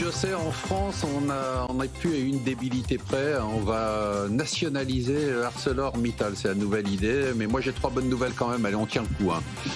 je sais, en France, on n'est plus à une débilité près. On va nationaliser ArcelorMittal. C'est la nouvelle idée. Mais moi, j'ai 3 bonnes nouvelles quand même. Allez, on tient le coup.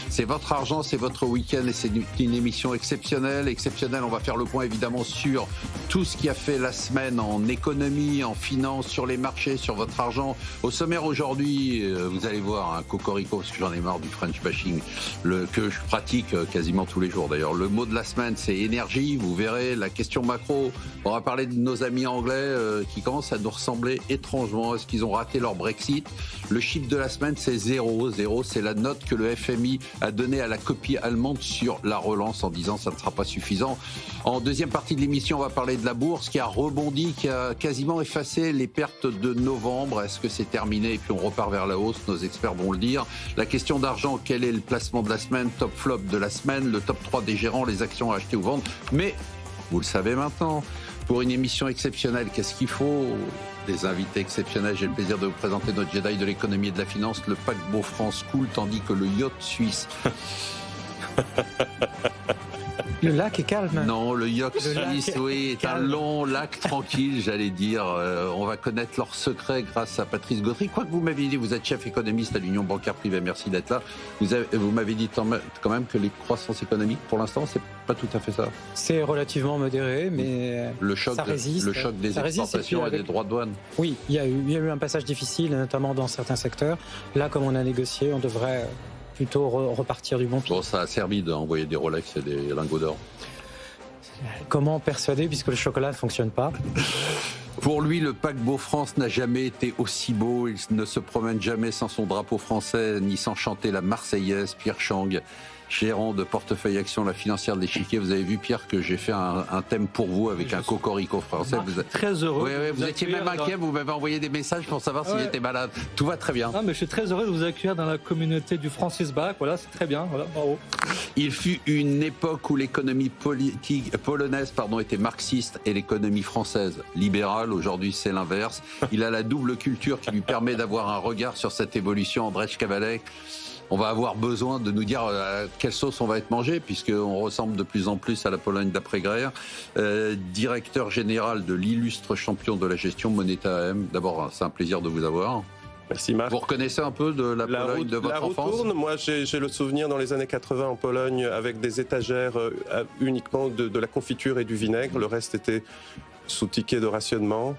C'est votre argent, c'est votre week-end et c'est une émission exceptionnelle. Exceptionnelle, on va faire le point évidemment sur tout ce qui a fait la semaine en économie, en finance, sur les marchés, sur votre argent. Au sommaire aujourd'hui, vous allez voir un cocorico, parce que j'en ai marre du French bashing, que je pratique quasiment tous les jours d'ailleurs. Le mot de la semaine, c'est énergie. Vous verrez la question macro. On va parler de nos amis anglais qui commencent à nous ressembler étrangement. Est-ce qu'ils ont raté leur Brexit? Le chiffre de la semaine, c'est 0. 0, c'est la note que le FMI a donnée à la copie allemande sur la relance en disant ça ne sera pas suffisant. En deuxième partie de l'émission, on va parler de la bourse qui a rebondi, qui a quasiment effacé les pertes de novembre. Est-ce que c'est terminé et puis on repart vers la hausse? Nos experts vont le dire. La question d'argent, quel est le placement de la semaine? Top flop de la semaine, le top 3 des gérants, les actions à acheter ou vendre. Mais vous le savez maintenant, pour une émission exceptionnelle, qu'est-ce qu'il faut? Des invités exceptionnels. J'ai le plaisir de vous présenter notre Jedi de l'économie et de la finance. Le paquebot France coule tandis que le yacht suisse... Le lac est calme. Non, le yacht suisse, oui, est un long lac tranquille, j'allais dire. On va connaître leurs secrets grâce à Patrice Gautry. Quoi que vous m'aviez dit, vous êtes chef économiste à l'Union bancaire privée, merci d'être là. Vous m'avez dit quand même que les croissances économiques, pour l'instant, c'est pas tout à fait ça. C'est relativement modéré, mais ça résiste. Le choc des exportations et des droits de douane. Oui, il y a eu un passage difficile, notamment dans certains secteurs. Là, comme on a négocié, on devrait plutôt repartir du bon pied. Bon, ça a servi d'envoyer des Rolex et des lingots d'or. Comment persuader, puisque le chocolat ne fonctionne pas? Pour lui, le paquebot France n'a jamais été aussi beau. Il ne se promène jamais sans son drapeau français, ni sans chanter la Marseillaise. Pierre Chang, gérant de portefeuille action, la financière de l'échiquier. Vous avez vu, Pierre, que j'ai fait un thème pour vous avec un cocorico français. Vous êtes très heureux. Oui, vous étiez même inquiet. Vous m'avez envoyé des messages pour savoir si j'étais malade. Tout va très bien. Non, mais je suis très heureux de vous accueillir dans la communauté du Francis Bach. Voilà, c'est très bien. Voilà, bravo. Il fut une époque où l'économie polonaise était marxiste et l'économie française libérale. Aujourd'hui, c'est l'inverse. Il a la double culture qui lui permet d'avoir un regard sur cette évolution. Andrzej Kavalek, on va avoir besoin de nous dire à quelle sauce on va être mangé, puisqu'on ressemble de plus en plus à la Pologne d'après-guerre. Directeur général de l'illustre champion de la gestion Moneta AM. D'abord, c'est un plaisir de vous avoir. Merci Marc. Vous reconnaissez un peu de la Pologne de votre enfance? La roue tourne. Moi, j'ai le souvenir dans les années 80 en Pologne avec des étagères uniquement de la confiture et du vinaigre. Le reste était sous ticket de rationnement.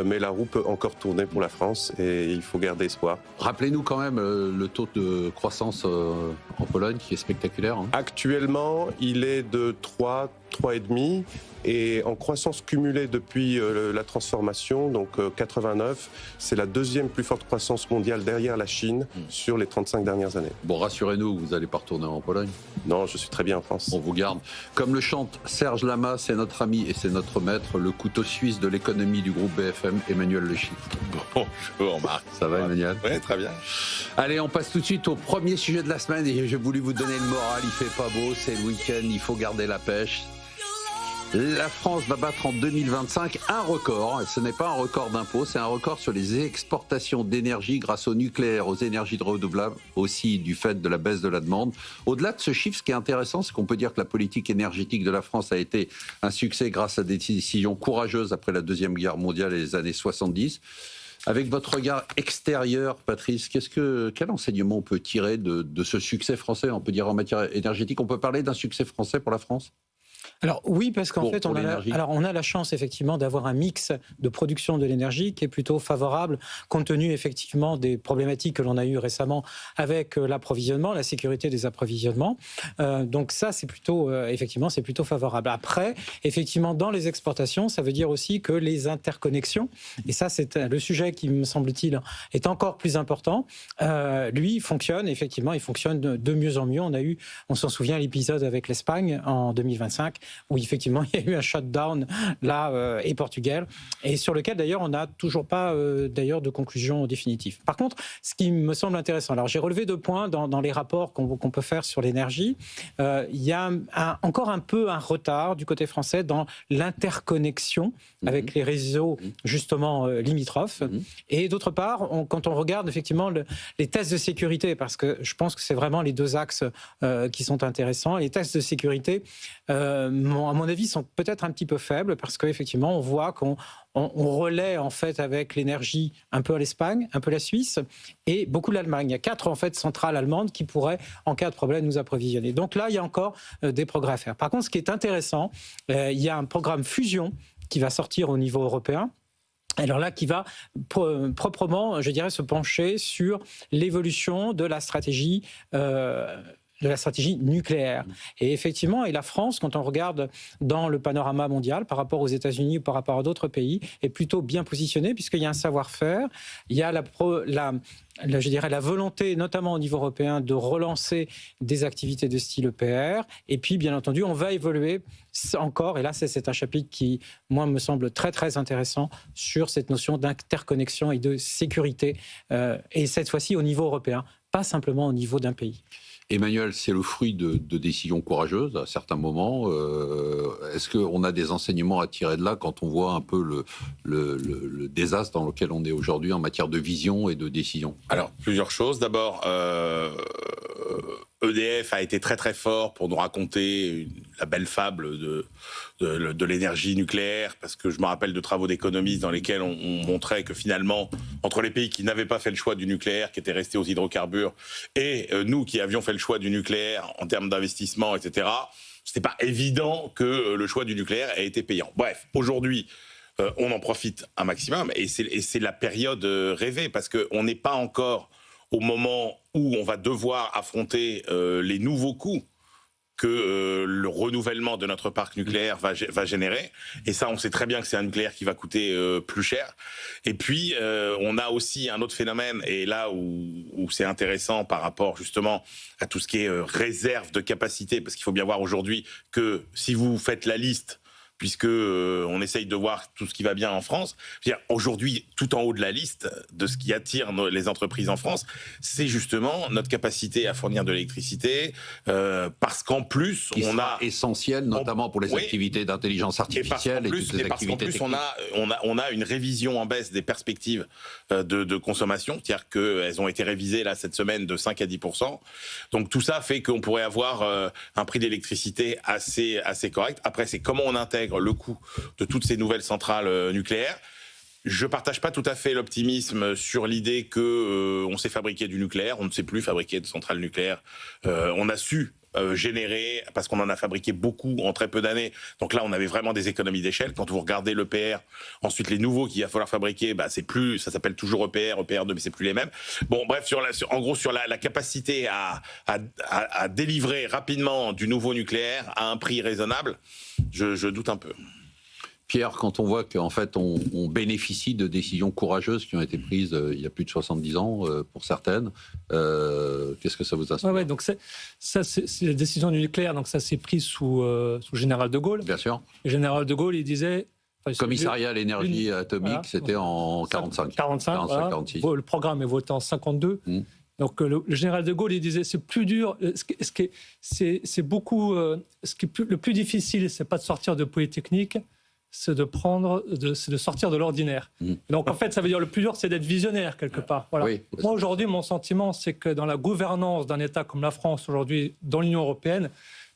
Mais la roue peut encore tourner pour la France et il faut garder espoir. Rappelez-nous quand même le taux de croissance en Pologne qui est spectaculaire. Actuellement, il est de 3,5 et en croissance cumulée depuis la transformation, donc 89, c'est la deuxième plus forte croissance mondiale derrière la Chine sur les 35 dernières années. Bon, rassurez-nous, vous n'allez pas retourner en Pologne? Non, je suis très bien en France. On vous garde. Comme le chante Serge Lama, c'est notre ami et c'est notre maître, le couteau suisse de l'économie du groupe BFM, Emmanuel Le Chypre. Bonjour Marc. Ça va Emmanuel? Oui, très bien. Allez, on passe tout de suite au premier sujet de la semaine et j'ai voulu vous donner le moral, il fait pas beau, c'est le week-end, il faut garder la pêche. La France va battre en 2025 un record, et ce n'est pas un record d'impôts, c'est un record sur les exportations d'énergie grâce au nucléaire, aux énergies renouvelables, aussi du fait de la baisse de la demande. Au-delà de ce chiffre, ce qui est intéressant, c'est qu'on peut dire que la politique énergétique de la France a été un succès grâce à des décisions courageuses après la Deuxième Guerre mondiale et les années 70. Avec votre regard extérieur, Patrice, quel enseignement on peut tirer de ce succès français? On peut dire en matière énergétique, on peut parler d'un succès français pour la France? Alors oui, parce qu'en fait, on a la chance effectivement d'avoir un mix de production de l'énergie qui est plutôt favorable, compte tenu effectivement des problématiques que l'on a eues récemment avec l'approvisionnement, la sécurité des approvisionnements. Donc ça, c'est plutôt effectivement, c'est plutôt favorable. Après, effectivement, dans les exportations, ça veut dire aussi que les interconnexions, et ça, c'est le sujet qui me semble-t-il est encore plus important. Lui, fonctionne effectivement, il fonctionne de mieux en mieux. On s'en souvient, l'épisode avec l'Espagne en 2025. Où effectivement il y a eu un shutdown là et Portugal, et sur lequel d'ailleurs on n'a toujours pas d'ailleurs de conclusion définitive. Par contre, ce qui me semble intéressant, alors j'ai relevé 2 points dans les rapports qu'on peut faire sur l'énergie. Il y a encore un peu un retard du côté français dans l'interconnexion avec les réseaux justement limitrophes. Et d'autre part, quand on regarde effectivement les tests de sécurité, parce que je pense que c'est vraiment les 2 axes qui sont intéressants, les tests de sécurité à mon avis, sont peut-être un petit peu faibles parce qu'effectivement, on voit qu'on relaie en fait avec l'énergie un peu à l'Espagne, un peu la Suisse et beaucoup l'Allemagne. Il y a 4 en fait centrales allemandes qui pourraient, en cas de problème, nous approvisionner. Donc là, il y a encore des progrès à faire. Par contre, ce qui est intéressant, il y a un programme fusion qui va sortir au niveau européen. Alors là, qui va proprement, je dirais, se pencher sur l'évolution de la stratégie nucléaire. Et effectivement, et la France, quand on regarde dans le panorama mondial par rapport aux États-Unis ou par rapport à d'autres pays, est plutôt bien positionnée puisqu'il y a un savoir-faire, il y a je dirais la volonté, notamment au niveau européen, de relancer des activités de style EPR. Et puis, bien entendu, on va évoluer encore, et là, c'est un chapitre qui, moi, me semble très, très intéressant sur cette notion d'interconnexion et de sécurité, et cette fois-ci au niveau européen, pas simplement au niveau d'un pays. Emmanuel, c'est le fruit de décisions courageuses à certains moments. Est-ce qu'on a des enseignements à tirer de là quand on voit un peu le désastre dans lequel on est aujourd'hui en matière de vision et de décision? Alors, plusieurs choses. D'abord, EDF a été très très fort pour nous raconter la belle fable de l'énergie nucléaire, parce que je me rappelle de travaux d'économistes dans lesquels on montrait que finalement, entre les pays qui n'avaient pas fait le choix du nucléaire, qui étaient restés aux hydrocarbures, et nous qui avions fait le choix du nucléaire en termes d'investissement, etc., c'était pas évident que le choix du nucléaire ait été payant. Bref, aujourd'hui, on en profite un maximum, et c'est la période rêvée, parce qu'on n'est pas encore au moment où on va devoir affronter les nouveaux coûts que le renouvellement de notre parc nucléaire va générer. Et ça, on sait très bien que c'est un nucléaire qui va coûter plus cher. Et puis, on a aussi un autre phénomène, et là où c'est intéressant par rapport justement à tout ce qui est réserve de capacité, parce qu'il faut bien voir aujourd'hui que si vous faites la liste, puisque on essaye de voir tout ce qui va bien en France. Aujourd'hui, tout en haut de la liste de ce qui attire les entreprises en France, c'est justement notre capacité à fournir de l'électricité, parce qu'en plus, on a essentiel, notamment pour les activités d'intelligence artificielle et toutes les activités techniques. On a une révision en baisse des perspectives de consommation, c'est-à-dire qu'elles ont été révisées là cette semaine de 5 à 10%. Donc tout ça fait qu'on pourrait avoir un prix d'électricité assez correct. Après, c'est comment on intègre le coût de toutes ces nouvelles centrales nucléaires. Je partage pas tout à fait l'optimisme sur l'idée que on sait fabriquer du nucléaire. On ne sait plus fabriquer de centrales nucléaires. On a su générer, parce qu'on en a fabriqué beaucoup en très peu d'années. Donc là, on avait vraiment des économies d'échelle. Quand vous regardez l'EPR, ensuite les nouveaux qu'il va falloir fabriquer, c'est plus, ça s'appelle toujours EPR, EPR2, mais c'est plus les mêmes. Bon, bref, en gros, sur la capacité à délivrer rapidement du nouveau nucléaire à un prix raisonnable, je doute un peu. Pierre, quand on voit qu'en fait on bénéficie de décisions courageuses qui ont été prises il y a plus de 70 ans pour certaines, qu'est-ce que ça vous inspire? Donc c'est la décision du nucléaire, donc ça s'est pris sous Général de Gaulle. Bien sûr. Le Général de Gaulle, il disait... Commissariat à l'énergie atomique, voilà, c'était en 45. 46. Le programme est voté en 52. Donc le général de Gaulle, il disait c'est plus dur, c'est beaucoup, le plus difficile, c'est pas de sortir de Polytechnique, c'est de sortir de l'ordinaire. Donc en fait, ça veut dire le plus dur, c'est d'être visionnaire quelque part. Voilà. Oui, moi aujourd'hui, mon sentiment, c'est que dans la gouvernance d'un État comme la France aujourd'hui, dans l'Union européenne,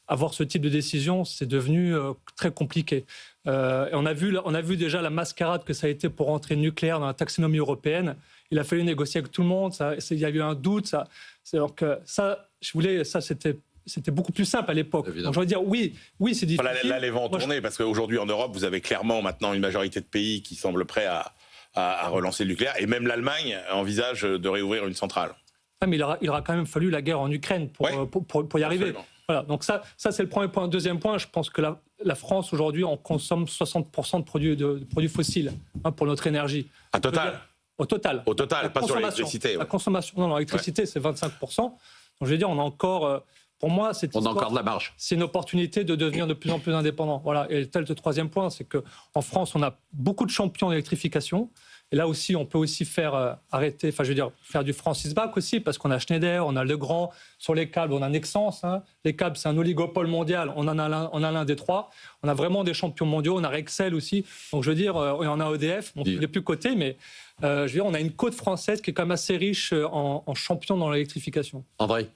avoir ce type de décision, c'est devenu très compliqué. Et on a vu déjà la mascarade que ça a été pour rentrer le nucléaire dans la taxonomie européenne. Il a fallu négocier avec tout le monde. Il y a eu un doute. Donc c'était beaucoup plus simple à l'époque. Donc je veux dire, oui, c'est difficile. Là, les vents ont tourné, parce qu'aujourd'hui en Europe, vous avez clairement maintenant une majorité de pays qui semblent prêts à relancer le nucléaire. Et même l'Allemagne envisage de réouvrir une centrale. Ah, mais il aura quand même fallu la guerre en Ukraine pour y arriver. Absolument. Voilà, donc ça c'est le premier point. Deuxième point, je pense que la France aujourd'hui, on consomme 60% de produits fossiles pour notre énergie. Au total, pas sur l'électricité. La consommation, non, l'électricité, c'est 25%. Donc je veux dire, on a encore... Pour moi, on a encore de la marge. C'est une opportunité de devenir de plus en plus indépendant. Voilà. Et le troisième point, c'est qu'en France, on a beaucoup de champions d'électrification. Et là aussi, on peut aussi faire faire du Francis Bach aussi, parce qu'on a Schneider, on a Legrand. Sur les câbles, on a Nexans. Les câbles, c'est un oligopole mondial. On a l'un des trois. On a vraiment des champions mondiaux. On a Rexel aussi. Donc, je veux dire, on a EDF. On n'est plus coté, mais je veux dire, on a une côte française qui est quand même assez riche en champions dans l'électrification. André?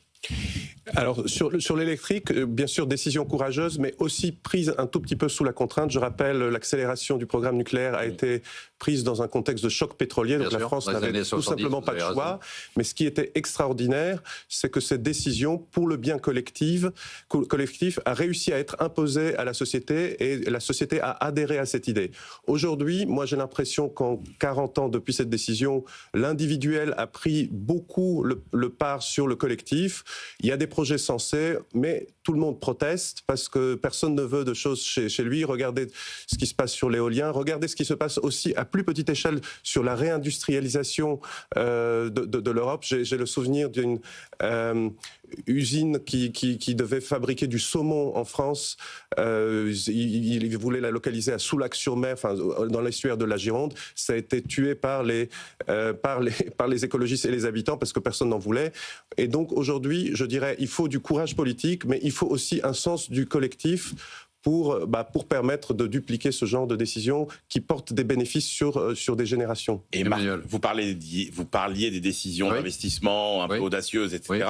Alors, sur l'électrique, bien sûr, décision courageuse, mais aussi prise un tout petit peu sous la contrainte. Je rappelle, l'accélération du programme nucléaire a été prise dans un contexte de choc pétrolier, donc la France n'avait tout simplement pas de choix. Mais ce qui était extraordinaire, c'est que cette décision, pour le bien collectif, a réussi à être imposée à la société, et la société a adhéré à cette idée. Aujourd'hui, moi j'ai l'impression qu'en 40 ans depuis cette décision, l'individuel a pris beaucoup le part sur le collectif. Il y a des projets sensés, mais tout le monde proteste parce que personne ne veut de choses chez lui. Regardez ce qui se passe sur l'éolien, regardez ce qui se passe aussi à plus petite échelle sur la réindustrialisation de l'Europe. J'ai le souvenir d'une usine qui devait fabriquer du saumon en France. Il voulait la localiser à Soulac-sur-Mer, enfin, dans l'estuaire de la Gironde. Ça a été tué par les écologistes et les habitants parce que personne n'en voulait. Et donc aujourd'hui, je dirais, il faut du courage politique, mais il faut aussi un sens du collectif pour permettre de dupliquer ce genre de décisions qui portent des bénéfices sur des générations. Et Marc, vous parliez des décisions d'investissement un peu audacieuses, etc. Oui.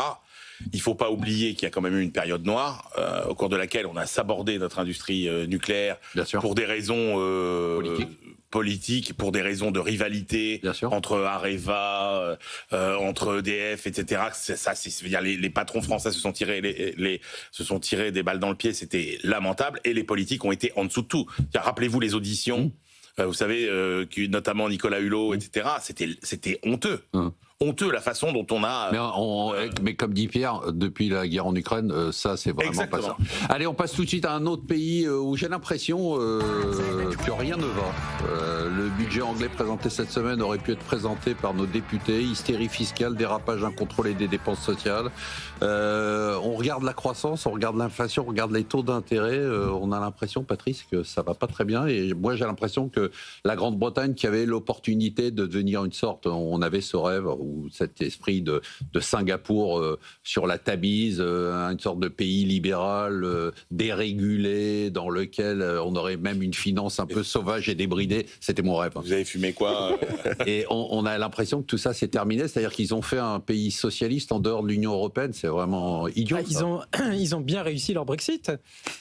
Il ne faut pas oublier qu'il y a quand même eu une période noire au cours de laquelle on a sabordé notre industrie nucléaire pour des raisons politiques, pour des raisons de rivalité entre Areva, entre EDF, etc. Les patrons français se sont tirés des balles dans le pied, c'était lamentable, et les politiques ont été en dessous de tout. Rappelez-vous les auditions, vous savez, notamment Nicolas Hulot, etc. C'était honteux. Honteux la façon dont on a... Mais comme dit Pierre, depuis la guerre en Ukraine, ça c'est vraiment pas ça. Allez, on passe tout de suite à un autre pays où j'ai l'impression que rien ne va. Le budget anglais présenté cette semaine aurait pu être présenté par nos députés. Hystérie fiscale, dérapage incontrôlé des dépenses sociales. On regarde la croissance, on regarde l'inflation, on regarde les taux d'intérêt. On a l'impression, Patrice, que ça va pas très bien. Et moi j'ai l'impression que la Grande-Bretagne, qui avait l'opportunité de devenir une sorte... On avait ce rêve... ou cet esprit de Singapour sur la Tamise, une sorte de pays libéral, dérégulé, dans lequel on aurait même une finance un peu sauvage et débridée. C'était mon rêve. Vous avez fumé quoi Et on a l'impression que tout ça s'est terminé, c'est-à-dire qu'ils ont fait un pays socialiste en dehors de l'Union européenne. C'est vraiment idiot. Ils ont bien réussi leur Brexit,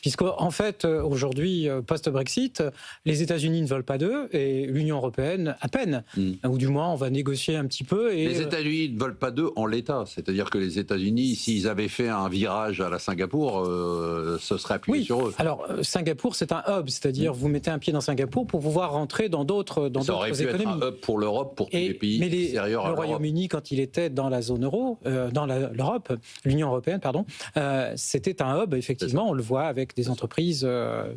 puisqu'en fait, aujourd'hui, post-Brexit, les États-Unis ne veulent pas d'eux, et l'Union européenne, à peine. Ou du moins, on va négocier un petit peu. Et les États-Unis ne veulent pas d'eux en l'état. C'est-à-dire que les États-Unis, s'ils avaient fait un virage à la Singapour, ce serait appuyé sur eux. Alors, Singapour, c'est un hub. C'est-à-dire, vous mettez un pied dans Singapour pour pouvoir rentrer dans d'autres économies. Ça aurait pu être un hub pour l'Europe, pour tous les pays extérieurs à l'Europe. Le Royaume-Uni, quand il était dans la zone euro, dans l'Europe, l'Union européenne, pardon, c'était un hub, effectivement. On le voit avec des entreprises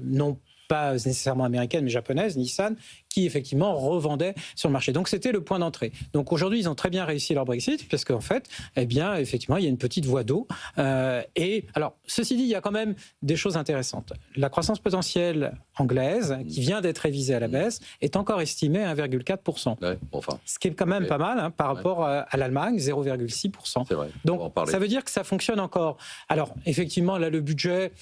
non pas nécessairement américaines, mais japonaises, Nissan, qui effectivement revendaient sur le marché. Donc c'était le point d'entrée. Donc aujourd'hui, ils ont très bien réussi leur Brexit, parce qu'en fait, effectivement, il y a une petite voie d'eau. Et alors, ceci dit, il y a quand même des choses intéressantes. La croissance potentielle anglaise, qui vient d'être révisée à la baisse, est encore estimée à 1,4%. Ouais, enfin, ce qui est quand même pas mal par rapport à l'Allemagne, 0,6%. C'est vrai. Donc ça veut dire que ça fonctionne encore. Alors effectivement, là, le budget,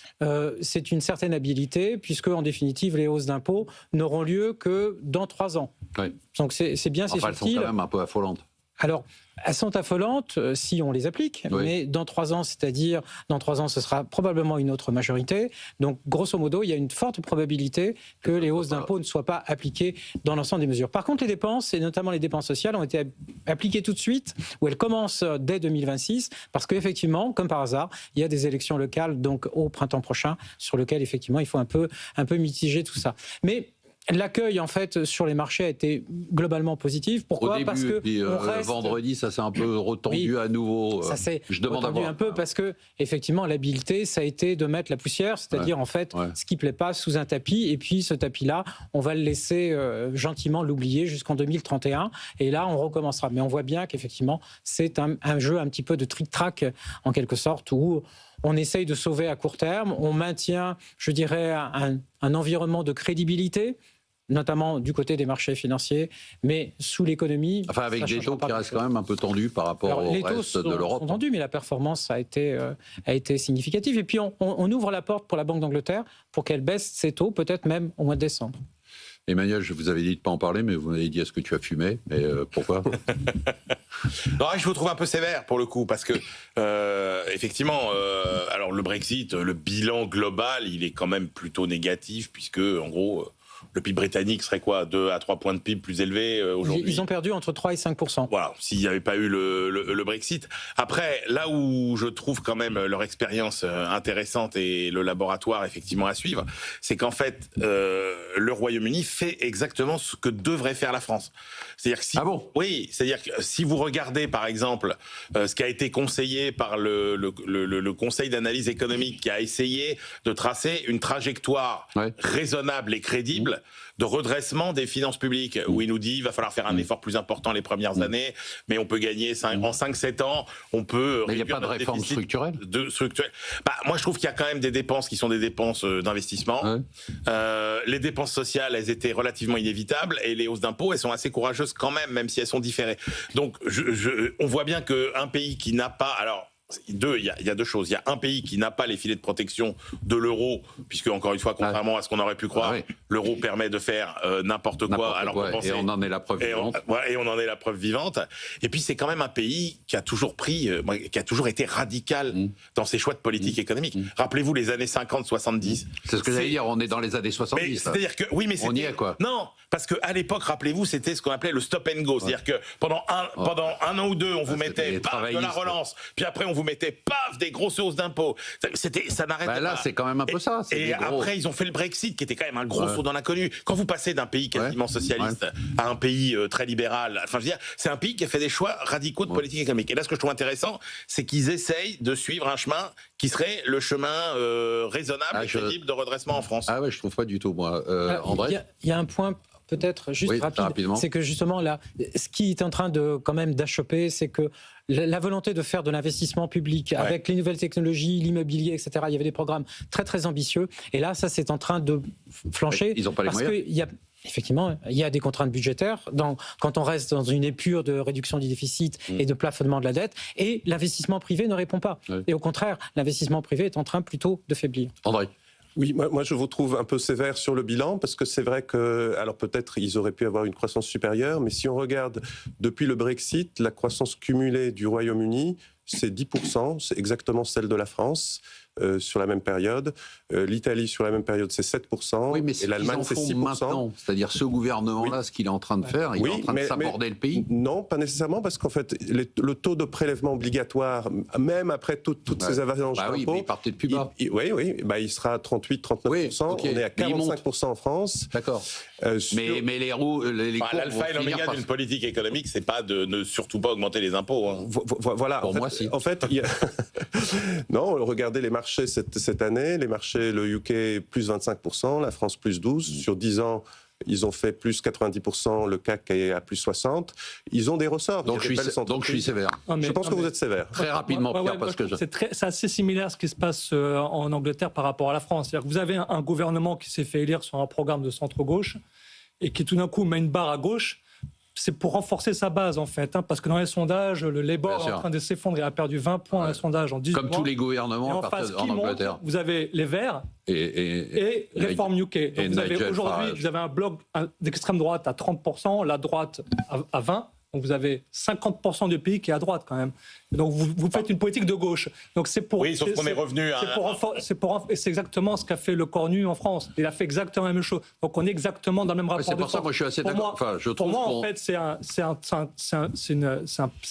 c'est une certaine habilité, puisque en définitive, les hausses d'impôts n'auront lieu que dans 3 ans. Oui. Donc c'est bien, c'est subtil. Elles sont quand même un peu affolantes. Alors, elles sont affolantes si on les applique, mais dans 3 ans, c'est-à-dire dans 3 ans, ce sera probablement une autre majorité. Donc, grosso modo, il y a une forte probabilité que les hausses d'impôts ne soient pas appliquées dans l'ensemble des mesures. Par contre, les dépenses, et notamment les dépenses sociales, ont été appliquées tout de suite, ou elles commencent dès 2026, parce qu'effectivement, comme par hasard, il y a des élections locales, donc au printemps prochain, sur lesquelles, effectivement, il faut un peu mitiger tout ça. Mais l'accueil, en fait, sur les marchés a été globalement positif. Pourquoi ? Parce que puis, vendredi, ça s'est un peu retendu à nouveau. Ça s'est retendu un peu parce que, effectivement, l'habileté, ça a été de mettre la poussière, c'est-à-dire, en fait, ce qui ne plaît pas sous un tapis. Et puis, ce tapis-là, on va le laisser gentiment l'oublier jusqu'en 2031. Et là, on recommencera. Mais on voit bien qu'effectivement, c'est un jeu un petit peu de trick-track, en quelque sorte, où on essaye de sauver à court terme. On maintient, je dirais, un environnement de crédibilité, notamment du côté des marchés financiers, mais sous l'économie... Enfin, avec des taux qui restent quand même un peu tendus par rapport au reste de l'Europe. Les taux sont tendus, mais la performance a été significative. Et puis, on ouvre la porte pour la Banque d'Angleterre pour qu'elle baisse ses taux, peut-être même au mois de décembre. Emmanuel, je vous avais dit de ne pas en parler, mais vous m'avez dit est-ce que tu as fumé? Mais pourquoi? Non, je vous trouve un peu sévère pour le coup, parce que effectivement, alors le Brexit, le bilan global, il est quand même plutôt négatif, puisque en gros, le PIB britannique serait quoi, 2 à 3 points de PIB plus élevé aujourd'hui. Ils ont perdu entre 3 et 5%. Voilà, s'il n'y avait pas eu le Brexit. Après, là où je trouve quand même leur expérience intéressante et le laboratoire effectivement à suivre, c'est qu'en fait, le Royaume-Uni fait exactement ce que devrait faire la France. C'est-à-dire que si, ah bon? Oui, c'est-à-dire que si vous regardez par exemple ce qui a été conseillé par le Conseil d'analyse économique, qui a essayé de tracer une trajectoire raisonnable et crédible de redressement des finances publiques, où il nous dit qu'il va falloir faire un effort plus important les premières années, mais on peut gagner en 5-7 ans, on peut... Mais il n'y a pas de réforme structurelle moi, je trouve qu'il y a quand même des dépenses qui sont des dépenses d'investissement. Les dépenses sociales, elles étaient relativement inévitables, et les hausses d'impôts, elles sont assez courageuses quand même si elles sont différées. Donc, on voit bien qu'un pays qui n'a pas... Alors, il y a deux choses. Il y a un pays qui n'a pas les filets de protection de l'euro, puisque encore une fois, contrairement à ce qu'on aurait pu croire, l'euro permet de faire n'importe quoi. Et on en est la preuve vivante. Et on en est la preuve vivante. Et puis c'est quand même un pays qui a toujours été radical dans ses choix de politique économique. Rappelez-vous les années 50-70. C'est ce que j'allais dire. On est dans les années 70. C'est-à-dire que oui, mais on y est quoi. Non, parce que à l'époque, rappelez-vous, c'était ce qu'on appelait le stop and go. C'est-à-dire que pendant un an ou deux, on vous mettait de la relance, puis après on vous mettait paf des grosses hausses d'impôts. Ça n'arrête pas. Là, c'est quand même un peu ça. Et après, ils ont fait le Brexit, qui était quand même un gros saut dans l'inconnu. Quand vous passez d'un pays quasiment socialiste à un pays très libéral, enfin, je veux dire, c'est un pays qui a fait des choix radicaux de politique économique. Et là, ce que je trouve intéressant, c'est qu'ils essayent de suivre un chemin qui serait le chemin raisonnable et crédible de redressement en France. Ah ouais, je trouve pas du tout, moi. André, il y a un point. Peut-être juste rapidement, c'est que justement là, ce qui est en train de quand même d'achoper, c'est que la volonté de faire de l'investissement public avec les nouvelles technologies, l'immobilier, etc. Il y avait des programmes très très ambitieux, et là, ça c'est en train de flancher. Ils n'ont pas les moyens. Effectivement, il y a des contraintes budgétaires quand on reste dans une épure de réduction du déficit et de plafonnement de la dette, et l'investissement privé ne répond pas. Et au contraire, l'investissement privé est en train plutôt de faiblir. André. Oui, moi je vous trouve un peu sévère sur le bilan, parce que c'est vrai que, alors peut-être ils auraient pu avoir une croissance supérieure, mais si on regarde depuis le Brexit, la croissance cumulée du Royaume-Uni, c'est 10%, c'est exactement celle de la France. Sur la même période. L'Italie, sur la même période, c'est 7%. Oui, mais et l'Allemagne, c'est 6%. Maintenant, c'est-à-dire ce gouvernement-là, ce qu'il est en train de faire, il est en train de s'aborder le pays. Non, pas nécessairement, parce qu'en fait, le taux de prélèvement obligatoire, même après toutes ces avalanches d'impôts... Oui, il partait de plus bas. Il sera à 38-39%. On est à 45% en France. D'accord. Mais les courbes l'alpha et l'oméga d'une politique économique, c'est pas de ne surtout pas augmenter les impôts. Voilà. Pour moi, si. En fait, non, regardez les marchés cette année, les marchés, le UK plus 25%, la France plus 12%, sur 10 ans, ils ont fait plus 90%, le CAC est à plus 60%. Ils ont des ressorts. Donc je suis sévère. Je pense que vous êtes sévère. Très rapidement, Pierre, parce que c'est assez similaire ce qui se passe en Angleterre par rapport à la France. C'est-à-dire que vous avez un gouvernement qui s'est fait élire sur un programme de centre-gauche et qui tout d'un coup met une barre à gauche. C'est pour renforcer sa base, en fait, parce que dans les sondages, le Labour est en train de s'effondrer, il a perdu 20 points dans les sondages en 10 mois. Comme tous les gouvernements en Angleterre. Vous avez les Verts et Réforme UK. Donc aujourd'hui, vous avez un bloc d'extrême droite à 30%, la droite à 20%. Donc vous avez 50% du pays qui est à droite quand même. Donc vous faites une politique de gauche. Donc c'est pour. Oui, sauf qu'on est revenu à. C'est exactement ce qu'a fait le Cornu en France. Il a fait exactement la même chose. Donc on est exactement dans le même rapport. C'est pour ça, moi je suis assez d'accord. Pour moi, en fait, c'est un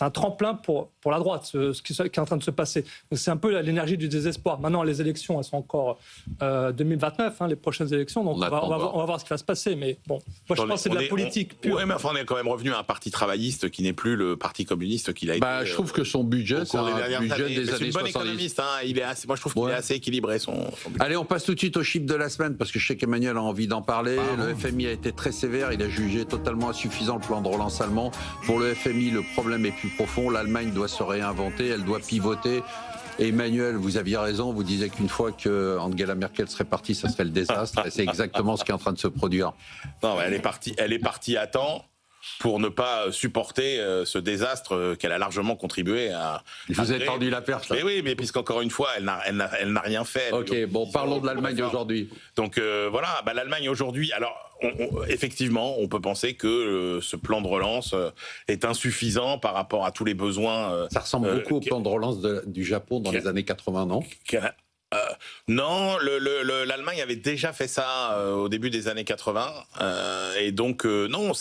tremplin pour la droite, ce qui est en train de se passer. C'est un peu l'énergie du désespoir. Maintenant, les élections, elles sont encore 2029, les prochaines élections. Donc on va voir ce qui va se passer. Mais bon, moi je pense que c'est de la politique pure. Oui, mais enfin, on est quand même revenu à un parti travailliste qui n'est plus le parti communiste qu'il a été. Je trouve que son budget, c'est un budget des années 70. C'est une bonne économiste. Moi, je trouve qu'il est assez équilibré. Son budget. Allez, on passe tout de suite au chiffre de la semaine, parce que je sais qu'Emmanuel a envie d'en parler. Le FMI a été très sévère. Il a jugé totalement insuffisant le plan de relance allemand. Pour le FMI, le problème est plus profond. L'Allemagne doit se réinventer. Elle doit pivoter. Et Emmanuel, vous aviez raison. Vous disiez qu'une fois que Angela Merkel serait partie, ça serait le désastre. Et c'est exactement ce qui est en train de se produire. Non, elle est partie à temps. pour ne pas supporter ce désastre qu'elle a largement contribué à... Je vous ai tendu la perche, là. Mais oui, mais puisqu'encore une fois, elle n'a rien fait. Ok, bon, parlons de l'Allemagne aujourd'hui. Donc voilà, l'Allemagne aujourd'hui, alors effectivement, on peut penser que ce plan de relance est insuffisant par rapport à tous les besoins. Ça ressemble beaucoup au plan de relance du Japon dans les années 80, non ? Non, l'Allemagne avait déjà fait ça au début des années 80, et donc non,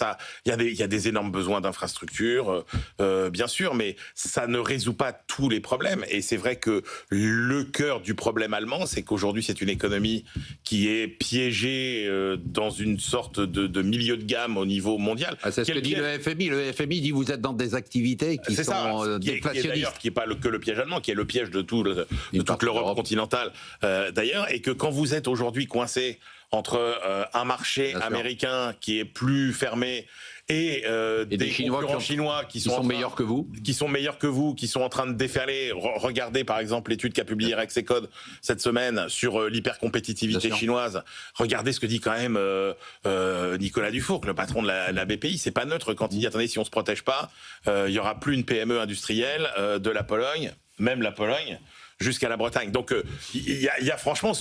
il y a des énormes besoins d'infrastructures, bien sûr, mais ça ne résout pas tous les problèmes. Et c'est vrai que le cœur du problème allemand, c'est qu'aujourd'hui c'est une économie qui est piégée dans une sorte de milieu de gamme au niveau mondial. Ah, c'est ce que dit le FMI. Le FMI dit vous êtes dans des activités qui sont déflationnistes. Qui n'est pas que le piège allemand, qui est le piège de toute l'Europe continentale. D'ailleurs, et que quand vous êtes aujourd'hui coincé entre un marché américain qui est plus fermé et des chinois qui sont meilleurs que vous, qui sont en train de déferler. Regardez par exemple l'étude qu'a publiée Rexecode cette semaine sur l'hypercompétitivité chinoise. Regardez ce que dit quand même Nicolas Dufourcq, le patron de la BPI. C'est pas neutre quand il dit attendez, si on se protège pas, il y aura plus une PME industrielle de la Pologne, même la Pologne, jusqu'à la Bretagne. Donc il y a franchement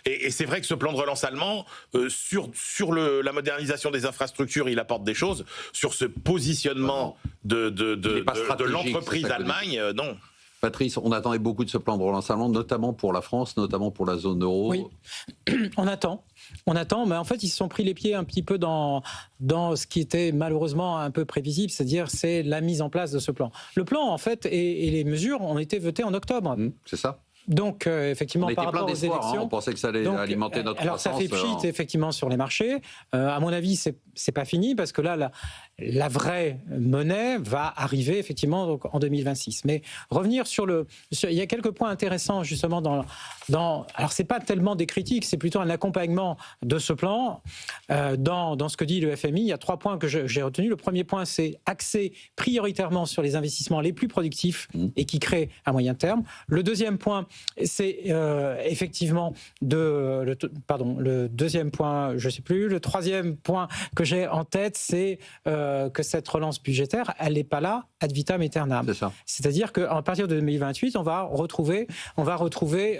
et c'est vrai que ce plan de relance allemand sur la modernisation des infrastructures, il apporte des choses. Sur ce positionnement de l'entreprise Allemagne, non. Patrice, on attendait beaucoup de ce plan de relance allemand, notamment pour la France, notamment pour la zone euro. Oui, on attend, mais en fait, ils se sont pris les pieds un petit peu dans ce qui était malheureusement un peu prévisible, c'est la mise en place de ce plan. Le plan, en fait, et les mesures ont été votées en octobre. C'est ça. Donc, effectivement, par rapport aux élections... on pensait que ça allait alimenter notre croissance. Alors, ça fait pchit, effectivement, sur les marchés. À mon avis, c'est pas fini, parce que là, la vraie monnaie va arriver, effectivement, donc, en 2026. Mais revenir il y a quelques points intéressants, justement, alors, c'est pas tellement des critiques, c'est plutôt un accompagnement de ce plan. Dans ce que dit le FMI, il y a 3 points que j'ai retenus. Le premier point, c'est axer prioritairement sur les investissements les plus productifs et qui créent à moyen terme. Le deuxième point, c'est effectivement le deuxième point, je ne sais plus. Le troisième point que j'ai en tête, c'est que cette relance budgétaire, elle n'est pas là ad vitam aeternam. C'est-à-dire qu'à partir de 2028, on va retrouver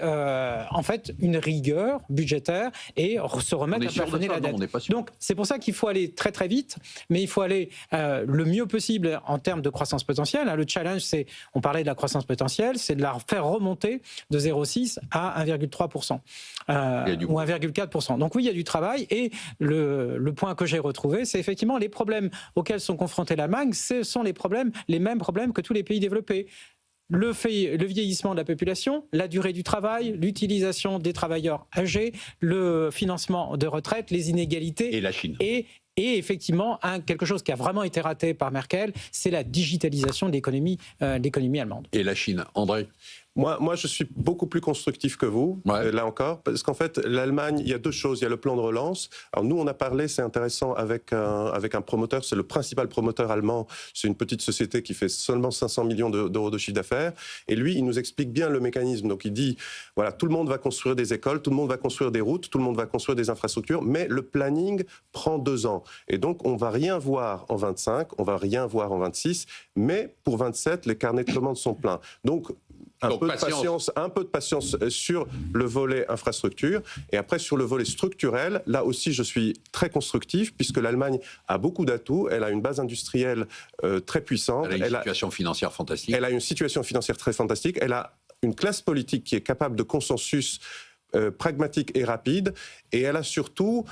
en fait une rigueur budgétaire et se remettre à plafonner la dette. Donc c'est pour ça qu'il faut aller très très vite, mais il faut aller le mieux possible en termes de croissance potentielle. Le challenge, on parlait de la croissance potentielle, c'est de la faire remonter de 0,6 à 1,3% ou 1,4%. Donc oui, il y a du travail, et le point que j'ai retrouvé, c'est effectivement les problèmes auxquels sont confrontés l'Allemagne, ce sont les mêmes problèmes que tous les pays développés. Le vieillissement de la population, la durée du travail, l'utilisation des travailleurs âgés, le financement de retraite, les inégalités. Et la Chine. Et effectivement, quelque chose qui a vraiment été raté par Merkel, c'est la digitalisation de l'économie allemande. Et la Chine. André ? Moi, je suis beaucoup plus constructif que vous, là encore, parce qu'en fait, l'Allemagne, il y a 2 choses. Il y a le plan de relance. Alors nous, on a parlé, c'est intéressant, avec un promoteur, c'est le principal promoteur allemand, c'est une petite société qui fait seulement 500 millions d'euros de chiffre d'affaires, et lui, il nous explique bien le mécanisme. Donc il dit, voilà, tout le monde va construire des écoles, tout le monde va construire des routes, tout le monde va construire des infrastructures, mais le planning prend 2 ans. Et donc, on va rien voir en 25, on va rien voir en 26, mais pour 27, les carnets de commandes sont pleins. Donc, un peu de patience sur le volet infrastructure. Et après, sur le volet structurel, là aussi, je suis très constructif, puisque l'Allemagne a beaucoup d'atouts. Elle a une base industrielle très puissante. Elle a une situation financière fantastique. Elle a une situation financière très fantastique. Elle a une classe politique qui est capable de consensus pragmatique et rapide. Et elle a surtout,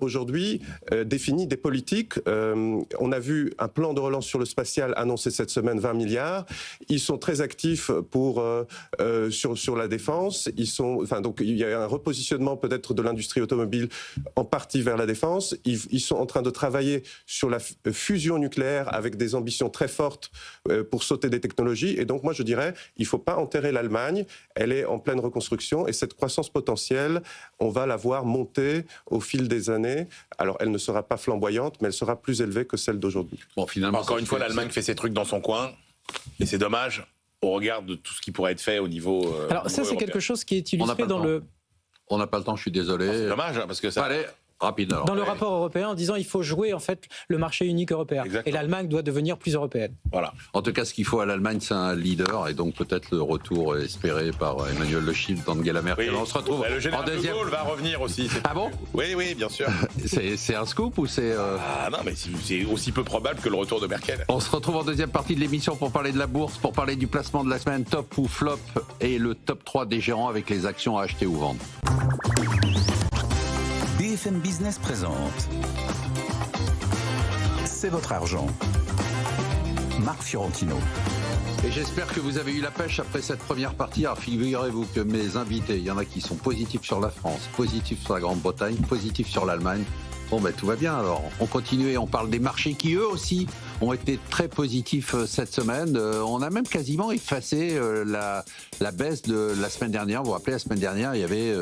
aujourd'hui, défini des politiques. On a vu un plan de relance sur le spatial annoncé cette semaine, 20 milliards. Ils sont très actifs sur la défense. Donc il y a un repositionnement peut-être de l'industrie automobile en partie vers la défense. Ils sont en train de travailler sur la fusion nucléaire avec des ambitions très fortes pour sauter des technologies. Et donc moi je dirais, il ne faut pas enterrer l'Allemagne. Elle est en pleine reconstruction, et cette croissance potentielle, on va la voir monter au fil des années. Alors, elle ne sera pas flamboyante, mais elle sera plus élevée que celle d'aujourd'hui. Bon, finalement, encore une fois, l'Allemagne fait ses trucs dans son coin, et c'est dommage au regard de tout ce qui pourrait être fait au niveau Alors, ça, c'est quelque chose qui est illustré dans le... On n'a pas le temps, je suis désolé. C'est dommage, parce que ça... Allez, rapide. Alors, dans le rapport européen en disant il faut jouer en fait le marché unique européen. Exactement. Et l'Allemagne doit devenir plus européenne. Voilà. En tout cas, ce qu'il faut à l'Allemagne, c'est un leader et donc peut-être le retour espéré par Emmanuel Le Chiffre d'Angela Merkel. Oui. On se retrouve le général en deuxième. De Gaulle va revenir aussi. Ah bon? Oui, bien sûr. C'est un scoop ou c'est... Ah non, mais c'est aussi peu probable que le retour de Merkel. On se retrouve en deuxième partie de l'émission pour parler de la bourse, pour parler du placement de la semaine, top ou flop, et le top 3 des gérants avec les actions à acheter ou vendre. BFM Business présente C'est votre argent. Marc Fiorentino. Et j'espère que vous avez eu la pêche après cette première partie. Alors figurez-vous que mes invités, il y en a qui sont positifs sur la France, positifs sur la Grande-Bretagne, positifs sur l'Allemagne. Bon, ben tout va bien alors. On continue et on parle des marchés qui, eux aussi, ont été très positifs cette semaine. On a même quasiment effacé la baisse de la semaine dernière. Vous vous rappelez, la semaine dernière, il y avait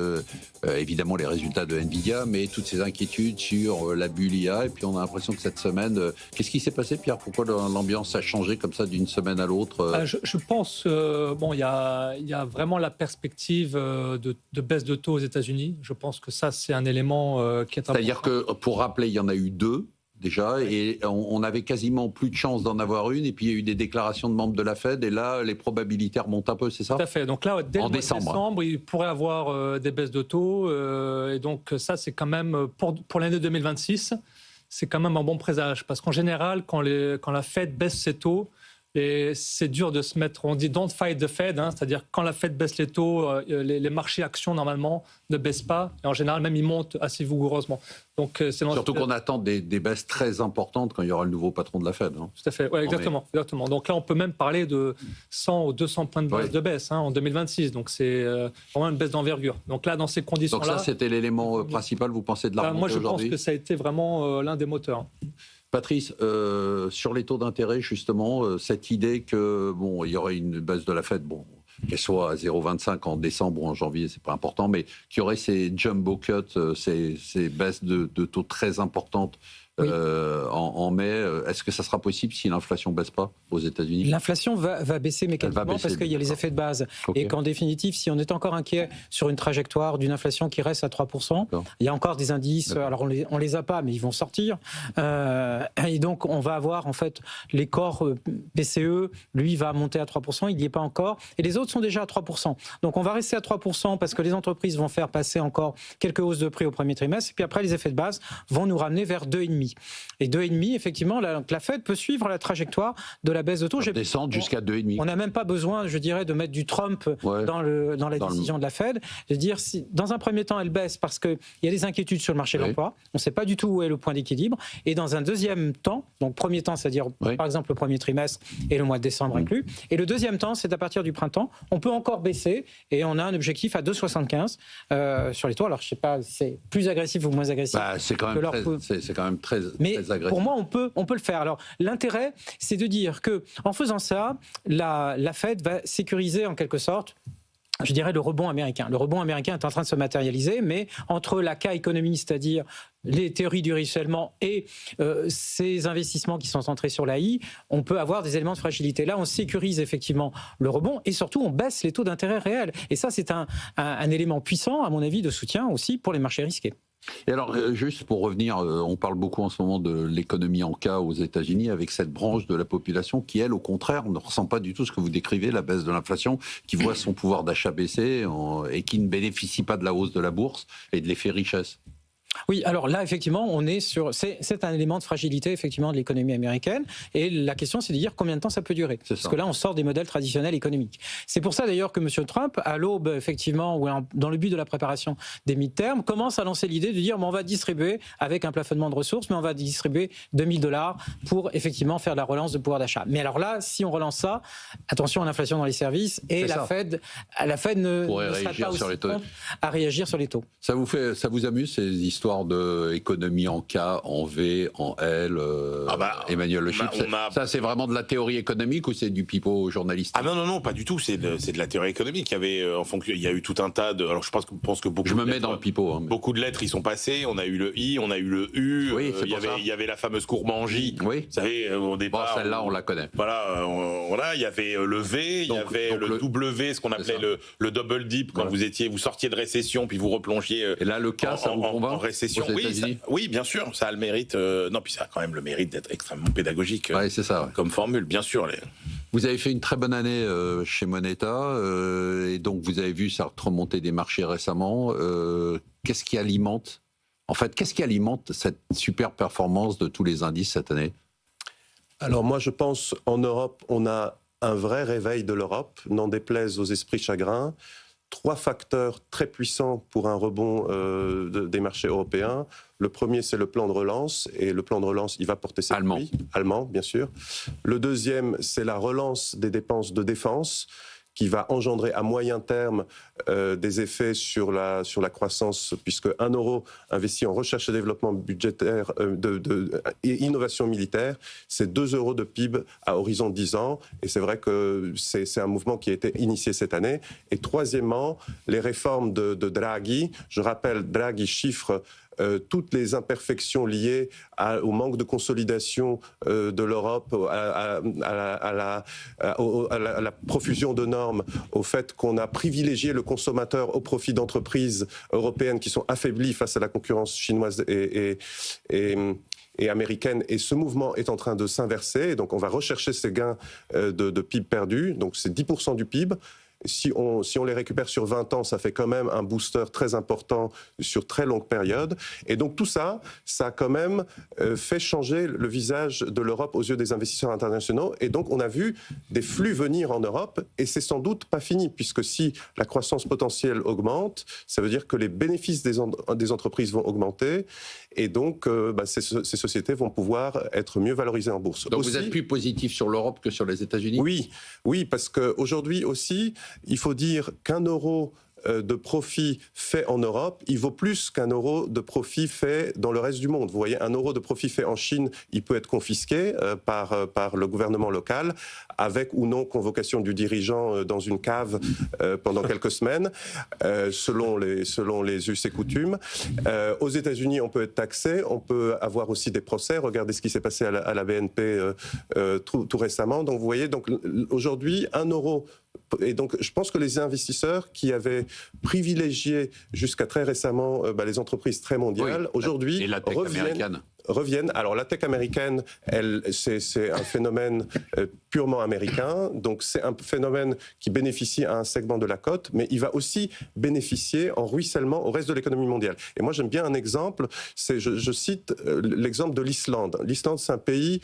évidemment les résultats de Nvidia, mais toutes ces inquiétudes sur la bulle IA. Et puis on a l'impression que cette semaine... qu'est-ce qui s'est passé, Pierre? Pourquoi l'ambiance a changé comme ça d'une semaine à l'autre? Je pense il y a vraiment la perspective de baisse de taux aux États-Unis. Je pense que ça, c'est un élément qui est important. C'est-à-dire que, pour rappeler, il y en a eu 2 déjà, et on avait quasiment plus de chances d'en avoir une, et puis il y a eu des déclarations de membres de la Fed, et là, les probabilités remontent un peu, c'est ça? Tout à fait. Donc là, dès le mois de décembre, il pourrait y avoir des baisses de taux, et donc ça, c'est quand même, pour l'année 2026, c'est quand même un bon présage, parce qu'en général, quand la Fed baisse ses taux, et c'est dur de se mettre, on dit don't fight the Fed, c'est-à-dire quand la Fed baisse les taux, les marchés actions normalement ne baissent pas, et en général même ils montent assez vigoureusement. Donc, c'est surtout qu'on attend des baisses très importantes quand il y aura le nouveau patron de la Fed. Hein. Tout à fait, ouais, exactement. Donc là on peut même parler de 100 ou 200 points de base de baisse en 2026, donc c'est vraiment une baisse d'envergure. Donc là dans ces conditions-là... Donc ça c'était l'élément principal, vous pensez, de la remontée aujourd'hui? Moi je pense que ça a été vraiment l'un des moteurs. Patrice, sur les taux d'intérêt, justement, cette idée que il y aurait une baisse de la Fed, qu'elle soit à 0,25 en décembre ou en janvier, c'est pas important, mais qu'il y aurait ces jumbo cuts, ces baisses de taux très importantes en mai. Est-ce que ça sera possible si l'inflation ne baisse pas aux États-Unis? L'inflation va baisser mécaniquement parce qu'il y a les effets de base. Okay. Et qu'en définitive, si on est encore inquiet sur une trajectoire d'une inflation qui reste à 3%, il y a encore des indices, alors on les a pas, mais ils vont sortir. Et donc, on va avoir en fait les corps PCE, lui, va monter à 3%, il n'y est pas encore. Et les autres sont déjà à 3%. Donc, on va rester à 3% parce que les entreprises vont faire passer encore quelques hausses de prix au premier trimestre. Et puis après, les effets de base vont nous ramener vers 2,5. Et 2,5, effectivement, la Fed peut suivre la trajectoire de la baisse de taux. Descendre jusqu'à 2,5. On n'a même pas besoin, je dirais, de mettre du Trump dans la décision de la Fed. Je veux dire, si, dans un premier temps, elle baisse parce qu'il y a des inquiétudes sur le marché de l'emploi. On ne sait pas du tout où est le point d'équilibre. Et dans un deuxième temps, donc premier temps, c'est-à-dire par exemple le premier trimestre et le mois de décembre inclus. Et le deuxième temps, c'est à partir du printemps. On peut encore baisser et on a un objectif à 2,75 sur les taux. Alors, je ne sais pas si c'est plus agressif ou moins agressif. C'est quand même très Mais agressif. Pour moi, on peut le faire. Alors, l'intérêt, c'est de dire que en faisant ça, la Fed va sécuriser en quelque sorte, je dirais, le rebond américain. Le rebond américain est en train de se matérialiser, mais entre la K-économie, c'est-à-dire les théories du ruissellement et ces investissements qui sont centrés sur l'AI, on peut avoir des éléments de fragilité. Là, on sécurise effectivement le rebond et surtout, on baisse les taux d'intérêt réels. Et ça, c'est un élément puissant, à mon avis, de soutien aussi pour les marchés risqués. Et alors, juste pour revenir, on parle beaucoup en ce moment de l'économie en K aux États-Unis, avec cette branche de la population qui, elle, au contraire, ne ressent pas du tout ce que vous décrivez, la baisse de l'inflation, qui voit son pouvoir d'achat baisser et qui ne bénéficie pas de la hausse de la bourse et de l'effet richesse. Oui, alors là, effectivement, on est sur... C'est un élément de fragilité, effectivement, de l'économie américaine. Et la question, c'est de dire combien de temps ça peut durer. Parce que là, on sort des modèles traditionnels économiques. C'est pour ça, d'ailleurs, que M. Trump, à l'aube, effectivement, ou dans le but de la préparation des mi-termes, commence à lancer l'idée de dire, on va distribuer, avec un plafonnement de ressources, mais on va distribuer $2 000 pour, effectivement, faire de la relance de pouvoir d'achat. Mais alors là, si on relance ça, attention à l'inflation dans les services, et la Fed ne sera pas aussi prompte à réagir sur les taux. Ça vous amuse, ces histoires d'économie en K, en V, en L, Emmanuel Le Chiffre, ça c'est vraiment de la théorie économique ou c'est du pipeau journalistique? Ah non, pas du tout, c'est de la théorie économique. Il y a eu tout un tas de... Alors je pense que beaucoup... Je me mets dans le pipeau. Beaucoup de lettres y sont passées, on a eu le I, on a eu le U, il y avait la fameuse courbe en J. Oui. Vous savez, au départ... Celle-là, on la connaît. Voilà, il y avait le V, il y avait le W, ce qu'on appelait le double dip, quand vous sortiez de récession, puis vous replongiez... Et là, le K, ça vous convainc? récession. Oui, bien sûr, ça a le mérite. Non, puis ça a quand même le mérite d'être extrêmement pédagogique. C'est ça. Comme formule, bien sûr. Vous avez fait une très bonne année chez Moneta, et donc vous avez vu ça remonter des marchés récemment. Qu'est-ce qui alimente cette super performance de tous les indices cette année? Alors moi, je pense en Europe, on a un vrai réveil de l'Europe, n'en déplaise aux esprits chagrins. 3 facteurs très puissants pour un rebond des marchés européens. Le premier, c'est le plan de relance, et le plan de relance, il va porter ses fruits. Allemand, bien sûr. Le deuxième, c'est la relance des dépenses de défense, qui va engendrer à moyen terme des effets sur la croissance, puisque 1 euro investi en recherche et développement budgétaire et innovation militaire, c'est 2 euros de PIB à horizon 10 ans. Et c'est vrai que c'est un mouvement qui a été initié cette année. Et troisièmement, les réformes de Draghi. Je rappelle, Draghi chiffre toutes les imperfections liées au manque de consolidation de l'Europe, à la profusion de normes, au fait qu'on a privilégié le consommateur au profit d'entreprises européennes qui sont affaiblies face à la concurrence chinoise et américaine, et ce mouvement est en train de s'inverser, et donc on va rechercher ces gains de PIB perdus, donc c'est 10% du PIB. Si on les récupère sur 20 ans, ça fait quand même un booster très important sur très longue période. Et donc tout ça, ça a quand même fait changer le visage de l'Europe aux yeux des investisseurs internationaux. Et donc on a vu des flux venir en Europe, et c'est sans doute pas fini, puisque si la croissance potentielle augmente, ça veut dire que les bénéfices des entreprises vont augmenter, et donc ces sociétés vont pouvoir être mieux valorisées en bourse. Donc vous êtes plus positif sur l'Europe que sur les États-Unis ? Oui, parce qu'aujourd'hui aussi, il faut dire qu'1 euro de profit fait en Europe, il vaut plus qu'1 euro de profit fait dans le reste du monde. Vous voyez, 1 euro de profit fait en Chine, il peut être confisqué par le gouvernement local, avec ou non convocation du dirigeant dans une cave pendant quelques semaines, selon les us et coutumes. Aux États-Unis, on peut être taxé, on peut avoir aussi des procès. Regardez ce qui s'est passé à la BNP tout récemment. Donc vous voyez, donc aujourd'hui, 1 euro. Et donc, je pense que les investisseurs qui avaient privilégié jusqu'à très récemment les entreprises très mondiales, aujourd'hui reviennent. Alors, la tech américaine, c'est un phénomène purement américain. Donc, c'est un phénomène qui bénéficie à un segment de la cote, mais il va aussi bénéficier en ruissellement au reste de l'économie mondiale. Et moi, j'aime bien un exemple. Je cite l'exemple de l'Islande. L'Islande, c'est un pays...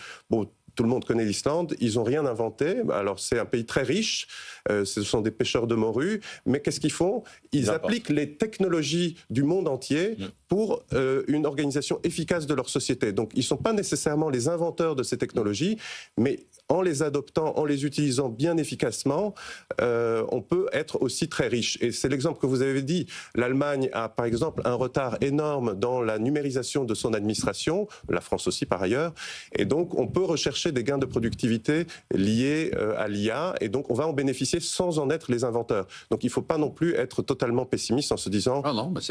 Tout le monde connaît l'Islande, ils n'ont rien inventé. Alors c'est un pays très riche, ce sont des pêcheurs de morue, mais qu'est-ce qu'ils font ? Ils appliquent les technologies du monde entier pour une organisation efficace de leur société. Donc ils ne sont pas nécessairement les inventeurs de ces technologies, mais en les adoptant, en les utilisant bien efficacement, on peut être aussi très riche. Et c'est l'exemple que vous avez dit. L'Allemagne a par exemple un retard énorme dans la numérisation de son administration, la France aussi par ailleurs, et donc on peut rechercher des gains de productivité liés à l'IA, et donc on va en bénéficier sans en être les inventeurs. Donc il ne faut pas non plus être totalement pessimiste en se disant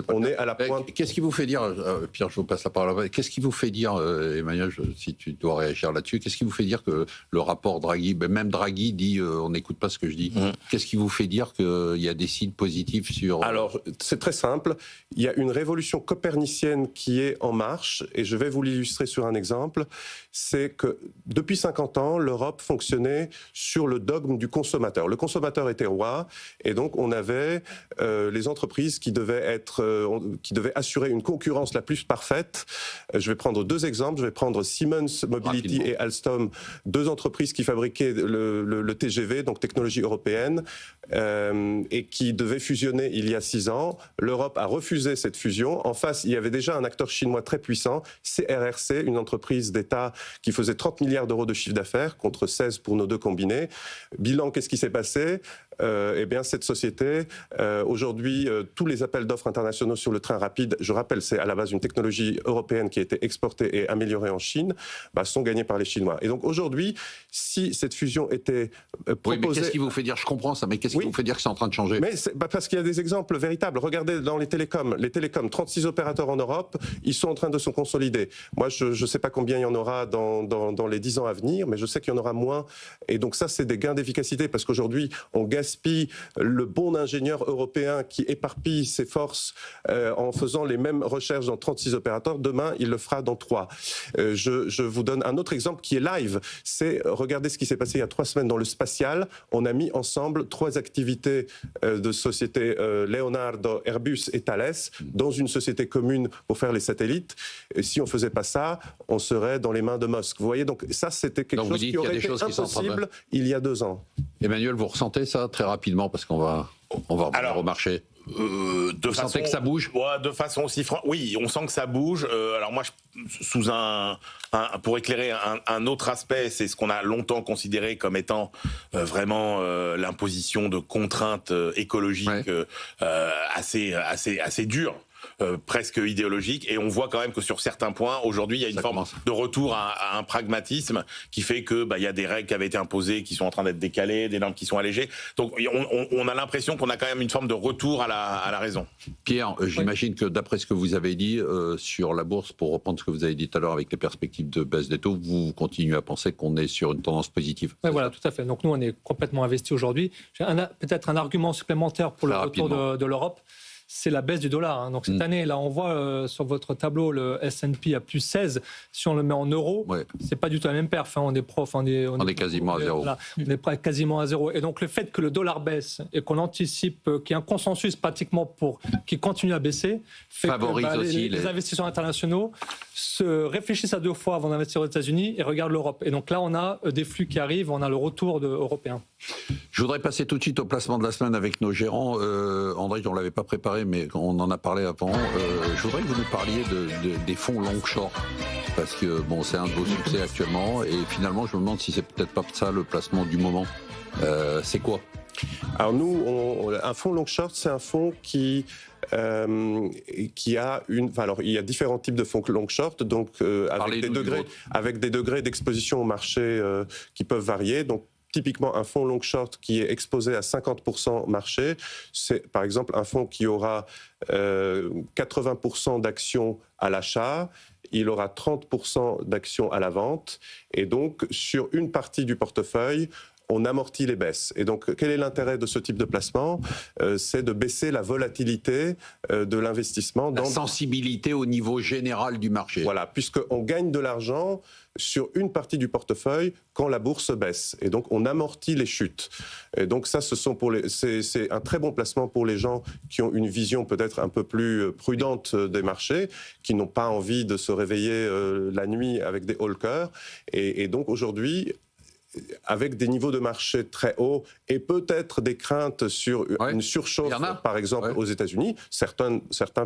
on est à la pointe. Qu'est-ce qui vous fait dire, Pierre, je vous passe la parole, qu'est-ce qui vous fait dire, Emmanuel, si tu dois réagir là-dessus, qu'est-ce qui vous fait dire que le rapport Draghi, même Draghi dit on n'écoute pas ce que je dis. Qu'est-ce qui vous fait dire qu'il y a des signes positifs sur... Alors, c'est très simple. Il y a une révolution copernicienne qui est en marche, et je vais vous l'illustrer sur un exemple. C'est que depuis 50 ans, l'Europe fonctionnait sur le dogme du consommateur. Le consommateur était roi, et donc on avait les entreprises qui devaient assurer une concurrence la plus parfaite. Je vais prendre 2 exemples. Je vais prendre Siemens Mobility et Alstom, 2 entreprises qui fabriquaient le TGV, donc technologie européenne, et qui devaient fusionner il y a 6 ans. L'Europe a refusé cette fusion. En face, il y avait déjà un acteur chinois très puissant, CRRC, une entreprise d'État qui faisait 30 milliards d'euros de chiffre d'affaires, contre 16 pour nos 2 combinés. Bilan, qu'est-ce qui s'est passé ? Eh bien, cette société, aujourd'hui, tous les appels d'offres internationaux sur le train rapide, je rappelle, c'est à la base une technologie européenne qui a été exportée et améliorée en Chine, sont gagnés par les Chinois. Et donc aujourd'hui, si cette fusion était proposée... Oui, mais qu'est-ce qui vous fait dire, je comprends ça, mais qu'est-ce qui vous fait dire que c'est en train de changer ? Mais parce qu'il y a des exemples véritables. Regardez dans les télécoms, 36 opérateurs en Europe, ils sont en train de se consolider. Moi, je ne sais pas combien il y en aura dans les 10 ans à venir, mais je sais qu'il y en aura moins. Et donc ça, c'est des gains d'efficacité, parce qu'aujourd'hui, on gaspille gaspille le bon ingénieur européen qui éparpille ses forces en faisant les mêmes recherches dans 36 opérateurs, demain, il le fera dans 3. Je vous donne un autre exemple qui est live. C'est, regardez ce qui s'est passé il y a 3 semaines dans le spatial. On a mis ensemble 3 activités de sociétés Leonardo, Airbus et Thales dans une société commune pour faire les satellites. Et si on ne faisait pas ça, on serait dans les mains de Musk. Vous voyez, donc ça, c'était quelque chose qui aurait été impossible il y a 2 ans. Emmanuel, vous ressentez ça très rapidement parce qu'on va revenir au marché. Vous sentez que ça bouge? De façon aussi franche. Oui, on sent que ça bouge. Alors moi, pour éclairer un autre aspect, c'est ce qu'on a longtemps considéré comme étant vraiment l'imposition de contraintes écologiques assez dures. Presque idéologique, et on voit quand même que sur certains points, aujourd'hui, il y a une forme de retour à un pragmatisme qui fait que il y a des règles qui avaient été imposées qui sont en train d'être décalées, des normes qui sont allégées. Donc on a l'impression qu'on a quand même une forme de retour à la raison. Pierre, j'imagine que d'après ce que vous avez dit sur la bourse, pour reprendre ce que vous avez dit tout à l'heure avec les perspectives de baisse des taux, vous continuez à penser qu'on est sur une tendance positive. Oui, voilà, tout à fait. Donc nous, on est complètement investis aujourd'hui. J'ai peut-être un argument supplémentaire pour le retour de l'Europe. C'est la baisse du dollar. Donc cette année, là, on voit sur votre tableau le S&P à plus 16. Si on le met en euros, c'est pas du tout la même perf. On est quasiment à zéro. Voilà, on est quasiment à zéro. Et donc le fait que le dollar baisse et qu'on anticipe qu'il y a un consensus pratiquement qui continue à baisser, fait favorise que aussi les investisseurs internationaux se réfléchissent à 2 fois avant d'investir aux États-Unis et regardent l'Europe. Et donc là, on a des flux qui arrivent, on a le retour européen. Je voudrais passer tout de suite au placement de la semaine avec nos gérants. André, on ne l'avait pas préparé, mais on en a parlé avant. Je voudrais que vous nous parliez des fonds long short, parce que c'est un de vos succès actuellement, et finalement, je me demande si c'est peut-être pas ça le placement du moment. C'est quoi? Alors nous, un fonds long short, c'est un fonds qui a alors il y a différents types de fonds long short, donc avec des degrés d'exposition au marché qui peuvent varier. Donc typiquement, un fonds long short qui est exposé à 50% marché, c'est par exemple un fonds qui aura 80% d'actions à l'achat, il aura 30% d'actions à la vente, et donc sur une partie du portefeuille, on amortit les baisses. Et donc, quel est l'intérêt de ce type de placement? C'est de baisser la volatilité de l'investissement. La sensibilité au niveau général du marché. Voilà, puisqu'on gagne de l'argent sur une partie du portefeuille quand la bourse baisse. Et donc, on amortit les chutes. Et donc, ça, c'est un très bon placement pour les gens qui ont une vision peut-être un peu plus prudente des marchés, qui n'ont pas envie de se réveiller la nuit avec des haulkers. Et donc, aujourd'hui, avec des niveaux de marché très hauts et peut-être des craintes sur une surchauffe, par exemple aux États-Unis, certains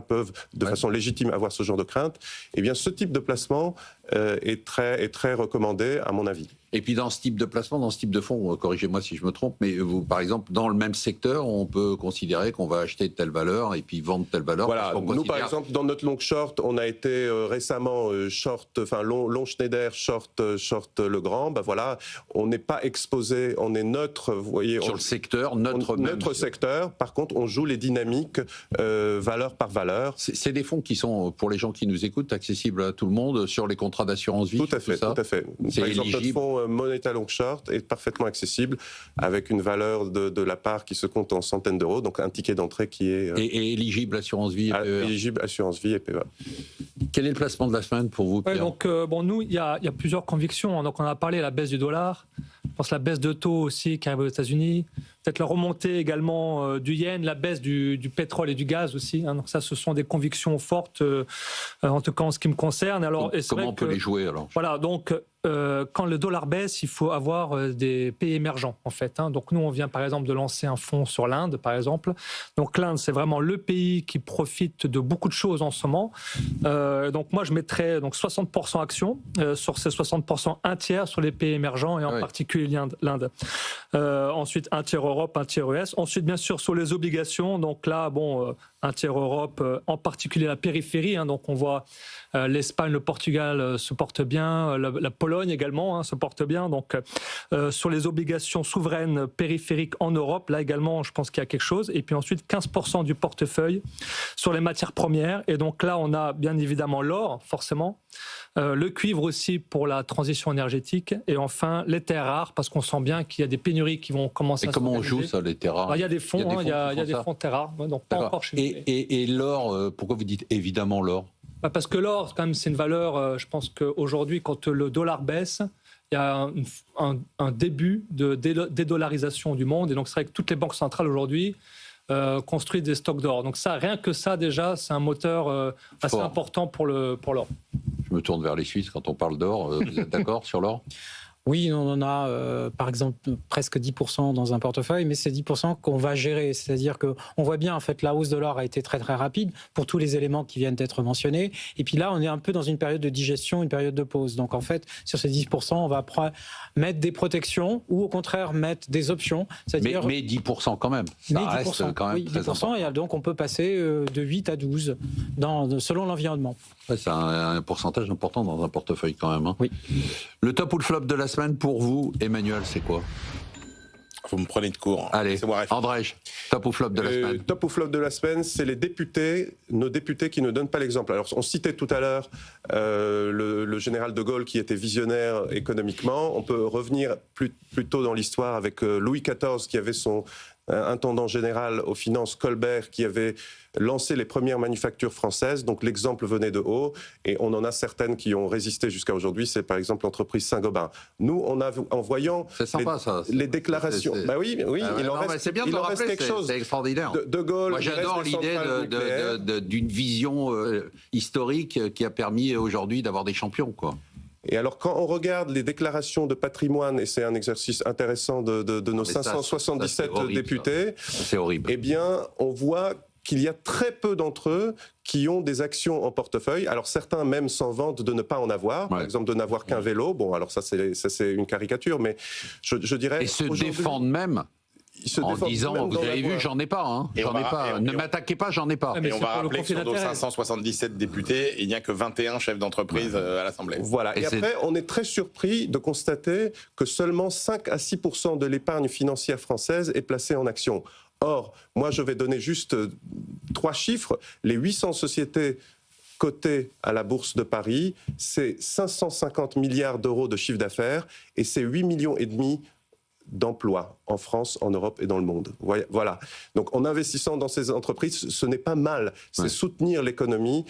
peuvent de façon légitime avoir ce genre de crainte, eh bien ce type de placement est très recommandé à mon avis. Et puis dans ce type de placement, dans ce type de fonds, corrigez-moi si je me trompe, mais vous, par exemple, dans le même secteur, on peut considérer qu'on va acheter telle valeur et puis vendre telle valeur. Voilà, nous par exemple, dans notre long short, on a été récemment long Schneider, short Legrand. Voilà, on n'est pas exposé, on est neutre, vous voyez. Sur le secteur, neutre secteur. Par contre, on joue les dynamiques valeur par valeur. C'est des fonds qui sont, pour les gens qui nous écoutent, accessibles à tout le monde sur les contrats d'assurance vie. Tout à fait. Par exemple, notre fonds Moneta Long Short est parfaitement accessible avec une valeur de la part qui se compte en centaines d'euros, donc un ticket d'entrée qui est... Et éligible assurance vie et PEA. Éligible assurance vie et PEA. Quel est le placement de la semaine pour vous, Pierre? Donc, nous, il y a plusieurs convictions. Donc, on a parlé de la baisse du dollar. Je pense la baisse de taux aussi qui arrive aux États-Unis. Peut-être la remontée également du yen, la baisse du pétrole et du gaz aussi. Donc ça, ce sont des convictions fortes, en tout cas en ce qui me concerne. Alors, comment on peut les jouer alors? Voilà, donc quand le dollar baisse, il faut avoir des pays émergents en fait. Donc nous, on vient par exemple de lancer un fonds sur l'Inde, par exemple. Donc l'Inde, c'est vraiment le pays qui profite de beaucoup de choses en ce moment. Donc moi, je mettrais 60% actions sur ces 60%, un tiers sur les pays émergents et en particulier l'Inde. Ensuite, un tiers Europe, un tiers US. Ensuite, bien sûr, sur les obligations. Donc là, un tiers Europe, en particulier la périphérie. Donc on voit l'Espagne, le Portugal se portent bien, la Pologne également se porte bien. Donc sur les obligations souveraines périphériques en Europe, là également, je pense qu'il y a quelque chose. Et puis ensuite, 15% du portefeuille sur les matières premières. Et donc là, on a bien évidemment l'or, forcément. Le cuivre aussi pour la transition énergétique. Et enfin, les terres rares, parce qu'on sent bien qu'il y a des pénuries qui vont commencer à s'organiser. Et comment on joue ça, les terres rares? Il y a des fonds, il y a des fonds terres rares, donc pas encore chez nous. Et l'or, pourquoi vous dites évidemment l'or? Parce que l'or, quand même, c'est une valeur, je pense qu'aujourd'hui, quand le dollar baisse, il y a un début de dédollarisation du monde. Et donc, c'est vrai que toutes les banques centrales aujourd'hui construisent des stocks d'or. Donc, ça, rien que ça, déjà, c'est un moteur assez important pour l'or. Je me tourne vers les Suisses quand on parle d'or. Vous êtes d'accord sur l'or? Oui, on en a par exemple presque 10% dans un portefeuille, mais c'est 10% qu'on va gérer. C'est-à-dire qu'on voit bien, en fait, la hausse de l'or a été très très rapide pour tous les éléments qui viennent d'être mentionnés. Et puis là, on est un peu dans une période de digestion, une période de pause. Donc en fait, sur ces 10%, on va mettre des protections ou au contraire mettre des options. C'est-à-dire... Mais 10% quand même. Ça reste quand même oui, 10%, et donc on peut passer de 8 à 12 selon l'environnement. Ouais, c'est un pourcentage important dans un portefeuille quand même. Hein. Oui. Le top ou le flop de la semaine pour vous, Emmanuel, c'est quoi? Vous me prenez de court. Allez, André, top ou flop de la semaine? Top ou flop de la semaine, c'est nos députés qui ne donnent pas l'exemple. Alors, on citait tout à l'heure le général de Gaulle qui était visionnaire économiquement. On peut revenir plus tôt dans l'histoire avec Louis XIV qui avait son intendant général aux finances, Colbert, qui avait lancé les premières manufactures françaises. Donc l'exemple venait de haut et on en a certaines qui ont résisté jusqu'à aujourd'hui. C'est par exemple l'entreprise Saint-Gobain. Nous, en voyant les déclarations... Bah oui, il en reste, c'est bien de le rappeler, quelque chose. C'est extraordinaire. De Gaulle, moi j'adore l'idée d'une vision historique qui a permis aujourd'hui d'avoir des champions, quoi. Et alors, quand on regarde les déclarations de patrimoine, et c'est un exercice intéressant de nos 577 députés, c'est horrible. Eh bien, on voit qu'il y a très peu d'entre eux qui ont des actions en portefeuille. Alors, certains même s'en vantent de ne pas en avoir, par exemple de n'avoir qu'un vélo. Bon, alors ça, c'est une caricature, mais je dirais... Et se défendent même en disant, vous avez vu, j'en ai pas, hein. J'en ai pas. Ne m'attaquez pas, j'en ai pas. Et on va rappeler que sur nos 577 députés, il n'y a que 21 chefs d'entreprise à l'Assemblée. Voilà. Et après, on est très surpris de constater que seulement 5 à 6% de l'épargne financière française est placée en actions. Or, moi, je vais donner juste 3 chiffres. Les 800 sociétés cotées à la Bourse de Paris, c'est 550 milliards d'euros de chiffre d'affaires et c'est 8,5 millions d'emplois en France, en Europe et dans le monde. Voilà. Donc en investissant dans ces entreprises, ce n'est pas mal. C'est soutenir l'économie,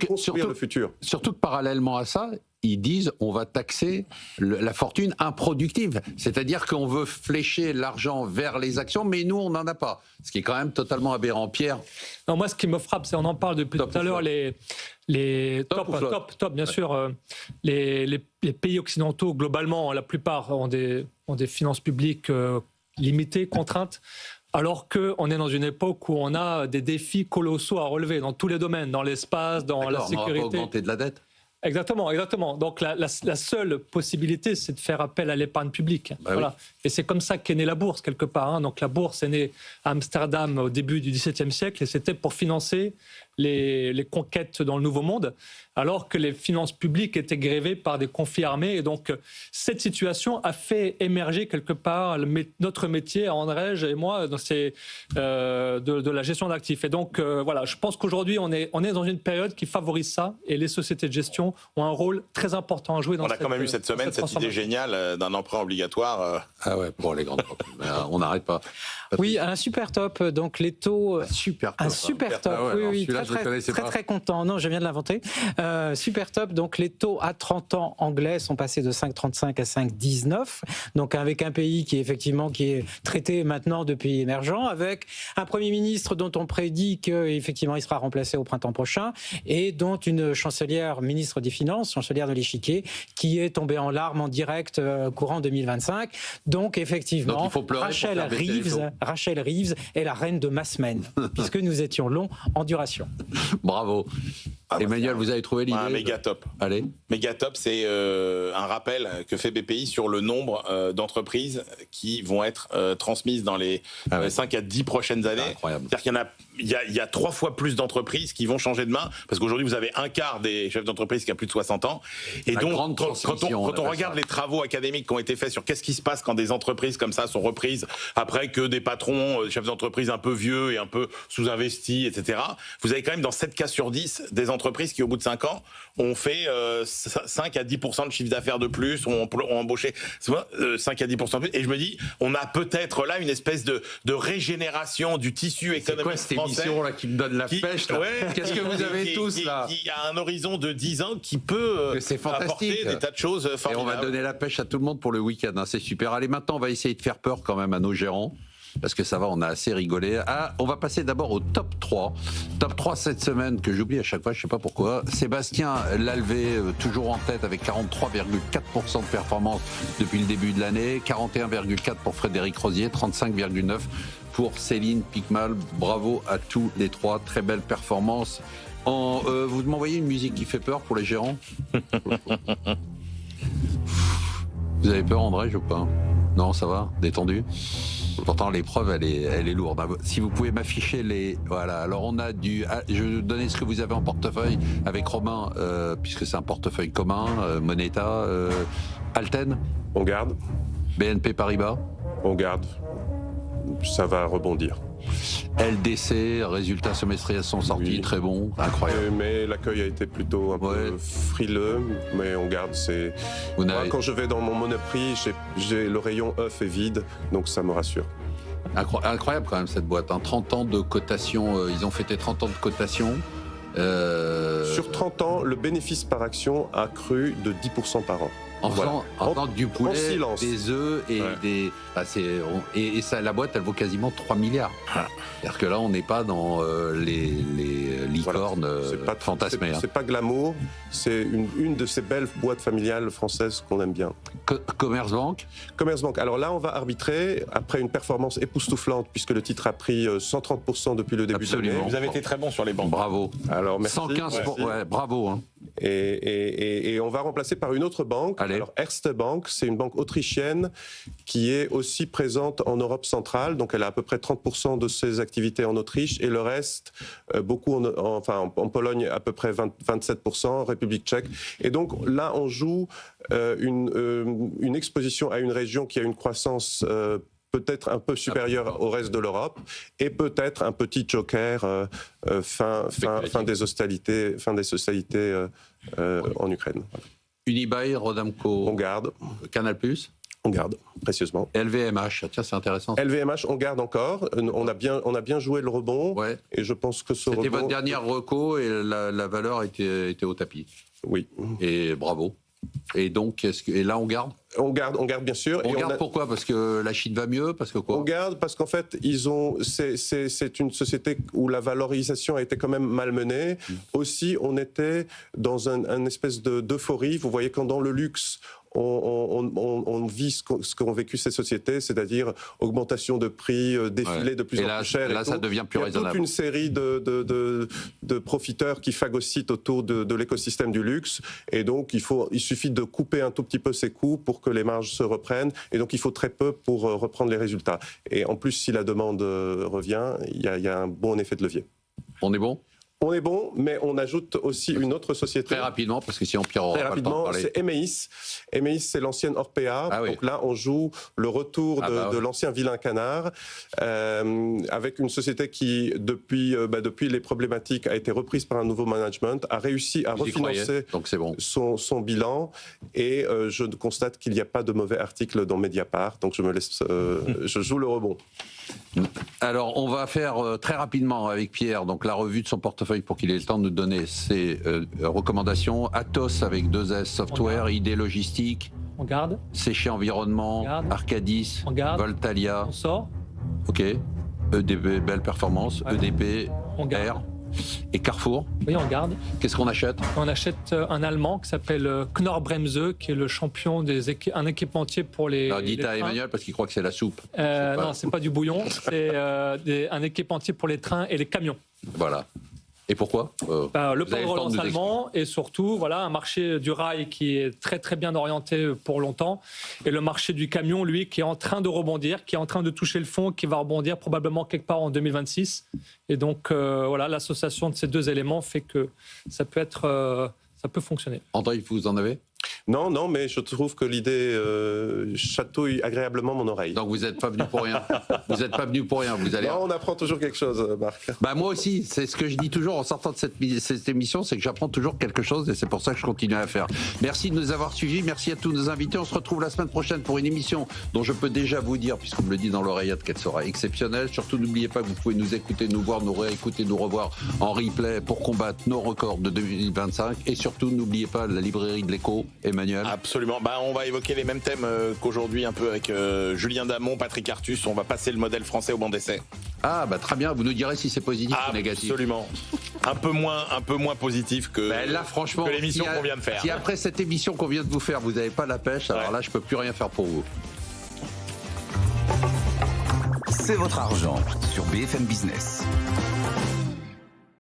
construire le futur. Surtout que parallèlement à ça, ils disent on va taxer la fortune improductive. C'est-à-dire qu'on veut flécher l'argent vers les actions, mais nous, on n'en a pas. Ce qui est quand même totalement aberrant. Pierre? Non, moi, ce qui me frappe, c'est on en parle depuis tout à l'heure, les top, bien sûr. Les pays occidentaux, globalement, la plupart ont des finances publiques limitées, contraintes. Alors qu'on est dans une époque où on a des défis colossaux à relever dans tous les domaines, dans l'espace, dans la sécurité. On va pas augmenter de la dette. Exactement. Donc la seule possibilité, c'est de faire appel à l'épargne publique. Voilà. Oui. Et c'est comme ça qu'est née la bourse, quelque part. Hein. Donc la bourse est née à Amsterdam au début du XVIIe siècle et c'était pour financer les conquêtes dans le Nouveau Monde, alors que les finances publiques étaient grévées par des conflits armés. Et donc cette situation a fait émerger quelque part notre métier, André et moi, de la gestion d'actifs. Et donc voilà, je pense qu'aujourd'hui, on est dans une période qui favorise ça et les sociétés de gestion ont un rôle très important à jouer dans On a quand même eu cette semaine cette idée géniale d'un emprunt obligatoire. Ah ouais, pour les grandes on n'arrête pas. Oui, un super top. Donc les taux... Super top. Un super top, ah ouais, oui. Très content. Non, je viens de l'inventer. Super top. Donc les taux à 30 ans anglais sont passés de 5,35 à 5,19. Donc avec un pays qui est traité maintenant de pays émergent, avec un Premier ministre dont on prédit qu'effectivement il sera remplacé au printemps prochain, et dont une chancelière, ministre des Finances, chancelière de l'échiquier, qui est tombée en larmes en direct courant 2025. Donc effectivement, Rachel Reeves est la reine de ma semaine, puisque nous étions longs en duration. Bravo. Emmanuel, vous avez trouvé l'idée? Un méga top. Allez. Méga top, c'est un rappel que fait BPI sur le nombre d'entreprises qui vont être transmises dans les 5 à 10 prochaines années. Incroyable. C'est-à-dire qu'il y a 3 fois plus d'entreprises qui vont changer de main, parce qu'aujourd'hui, vous avez un quart des chefs d'entreprise qui a plus de 60 ans. Et donc, quand on regarde les travaux académiques qui ont été faits sur qu'est-ce qui se passe quand des entreprises comme ça sont reprises, après que des patrons, des chefs d'entreprise un peu vieux et un peu sous-investis, etc., vous avez quand même dans 7 cas sur 10 des entreprises entreprises qui, au bout de 5 ans, ont fait 5 à 10% de chiffre d'affaires de plus, ont embauché 5 à 10% de plus. Et je me dis, on a peut-être là une espèce de régénération du tissu économique français. C'est quoi cette français émission là qui me donne la pêche là. Qu'est-ce que vous avez tous là? Qui a un horizon de 10 ans qui peut apporter des tas de choses formidables. Et on va donner la pêche à tout le monde pour le week-end, hein, c'est super. Allez, maintenant, on va essayer de faire peur quand même à nos gérants. Parce que ça va, on a assez rigolé. On va passer d'abord au top 3. Top 3 cette semaine, que j'oublie à chaque fois, je ne sais pas pourquoi. Sébastien Lalvé, toujours en tête avec 43,4% de performance depuis le début de l'année. 41,4% pour Frédéric Rosier, 35,9% pour Céline Picmal. Bravo à tous les trois, très belle performance. Vous m'envoyez une musique qui fait peur pour les gérants? Vous avez peur, André, ou pas? Non, ça va, détendu. Pourtant, l'épreuve, elle est lourde. Si vous pouvez m'afficher les... Voilà, alors on a du... Je vais vous donner ce que vous avez en portefeuille avec Romain, puisque c'est un portefeuille commun, Moneta, Alten. On garde. BNP Paribas. On garde. Ça va rebondir. LDC, résultats semestriels sont sortis, très bons, incroyable. Mais l'accueil a été plutôt un peu frileux, mais on garde. Moi, quand je vais dans mon Monoprix, le rayon œuf est vide, donc ça me rassure. Incroyable quand même cette boîte, hein. 30 ans de cotation, ils ont fêté 30 ans de cotation. Sur 30 ans, le bénéfice par action a cru de 10% par an. En faisant du poulet, des œufs et des... et ça, la boîte, elle vaut quasiment 3 milliards. C'est-à-dire que là, on n'est pas dans les licornes fantasmées. C'est pas glamour, c'est une de ces belles boîtes familiales françaises qu'on aime bien. Commerzbank. Commerzbank. Alors là, on va arbitrer après une performance époustouflante, puisque le titre a pris 130% depuis le début de l'année. Vous avez été très bon sur les banques. Bravo. Alors, merci. 115%, bravo. Hein. Et on va remplacer par une autre banque. Allez. Alors Erste Bank, c'est une banque autrichienne qui est aussi présente en Europe centrale. Donc elle a à peu près 30% de ses activités en Autriche et le reste, beaucoup en Pologne, à peu près 27%, République tchèque. Et donc là, on joue une exposition à une région qui a une croissance peut-être un peu supérieure au reste de l'Europe et peut-être un petit joker fin des hostilités en Ukraine. Unibail, Rodamco, on garde. Canal+, on garde précieusement. LVMH, tiens, c'est intéressant. LVMH, on garde encore. On a bien joué le rebond. Ouais. Et je pense que ce rebond... C'était votre dernière reco et la valeur était au tapis. Oui. Et bravo. Et donc, et là, on garde? On garde bien sûr. On garde pourquoi? Parce que la Chine va mieux? Parce que quoi? On garde parce qu'en fait, c'est une société où la valorisation a été quand même malmenée. Aussi, on était dans un espèce d'euphorie. Vous voyez, quand dans le luxe, on vit ce qu'ont vécu ces sociétés, c'est-à-dire augmentation de prix, défilé de plus en plus cher. Et là, ça devient plus raisonnable. Il y a toute une série de profiteurs qui phagocytent autour de l'écosystème du luxe. Et donc, il suffit de couper un tout petit peu ses coûts pour que les marges se reprennent. Et donc, il faut très peu pour reprendre les résultats. Et en plus, si la demande revient, il y a un bon effet de levier. On est bon? On est bon, mais on ajoute aussi une autre société. Très rapidement, parce que sinon Pierre aura Très pas le temps rapidement, de parler. c'est Emeis. Emeis, c'est l'ancienne Orpea. Ah oui. Donc là, on joue le retour de l'ancien vilain canard, avec une société qui, depuis les problématiques, a été reprise par un nouveau management, a réussi à refinancer son bilan. Et je constate qu'il n'y a pas de mauvais articles dans Mediapart. Donc je joue le rebond. Alors, on va faire très rapidement avec Pierre donc la revue de son portefeuille pour qu'il ait le temps de nous donner ses recommandations. Atos avec 2S Software, ID Logistique. On garde. Séché Environnement, Arcadis, Voltalia. On sort. Ok. EDP, belle performance. Ouais. EDP, on garde. R. Et Carrefour. Oui, on garde. Qu'est-ce qu'on achète? On achète un Allemand qui s'appelle Knorr-Bremse, qui est le champion un équipementier pour les. Alors, dites à Emmanuel parce qu'il croit que c'est la soupe. Non, c'est pas du bouillon. C'est un équipementier pour les trains et les camions. Voilà. Et pourquoi le plan de relance allemand et surtout un marché du rail qui est très très bien orienté pour longtemps et le marché du camion lui qui est en train de rebondir, qui est en train de toucher le fond, qui va rebondir probablement quelque part en 2026 et donc l'association de ces deux éléments fait que ça peut fonctionner. André, vous en avez? Non, mais je trouve que l'idée chatouille agréablement mon oreille. Donc vous n'êtes pas venu pour rien. Vous n'êtes pas venu pour rien. Vous allez. Non, on apprend toujours quelque chose, Marc. Bah moi aussi, c'est ce que je dis toujours en sortant de cette émission, c'est que j'apprends toujours quelque chose et c'est pour ça que je continue à faire. Merci de nous avoir suivis, merci à tous nos invités. On se retrouve la semaine prochaine pour une émission dont je peux déjà vous dire, puisqu'on me le dit dans l'oreillette, qu'elle sera exceptionnelle. Surtout, n'oubliez pas que vous pouvez nous écouter, nous voir, nous réécouter, nous revoir en replay pour combattre nos records de 2025. Et surtout, n'oubliez pas la librairie de l'Écho, Emmanuel. Absolument. On va évoquer les mêmes thèmes qu'aujourd'hui, un peu avec Julien Damon, Patrick Artus. On va passer le modèle français au banc d'essai. Ah, bah très bien. Vous nous direz si c'est positif ou négatif. Absolument. Un peu moins positif que, là, franchement, que l'émission qu'on vient de faire. Si après cette émission qu'on vient de vous faire, vous n'avez pas la pêche, alors là, je peux plus rien faire pour vous. C'est votre argent sur BFM Business.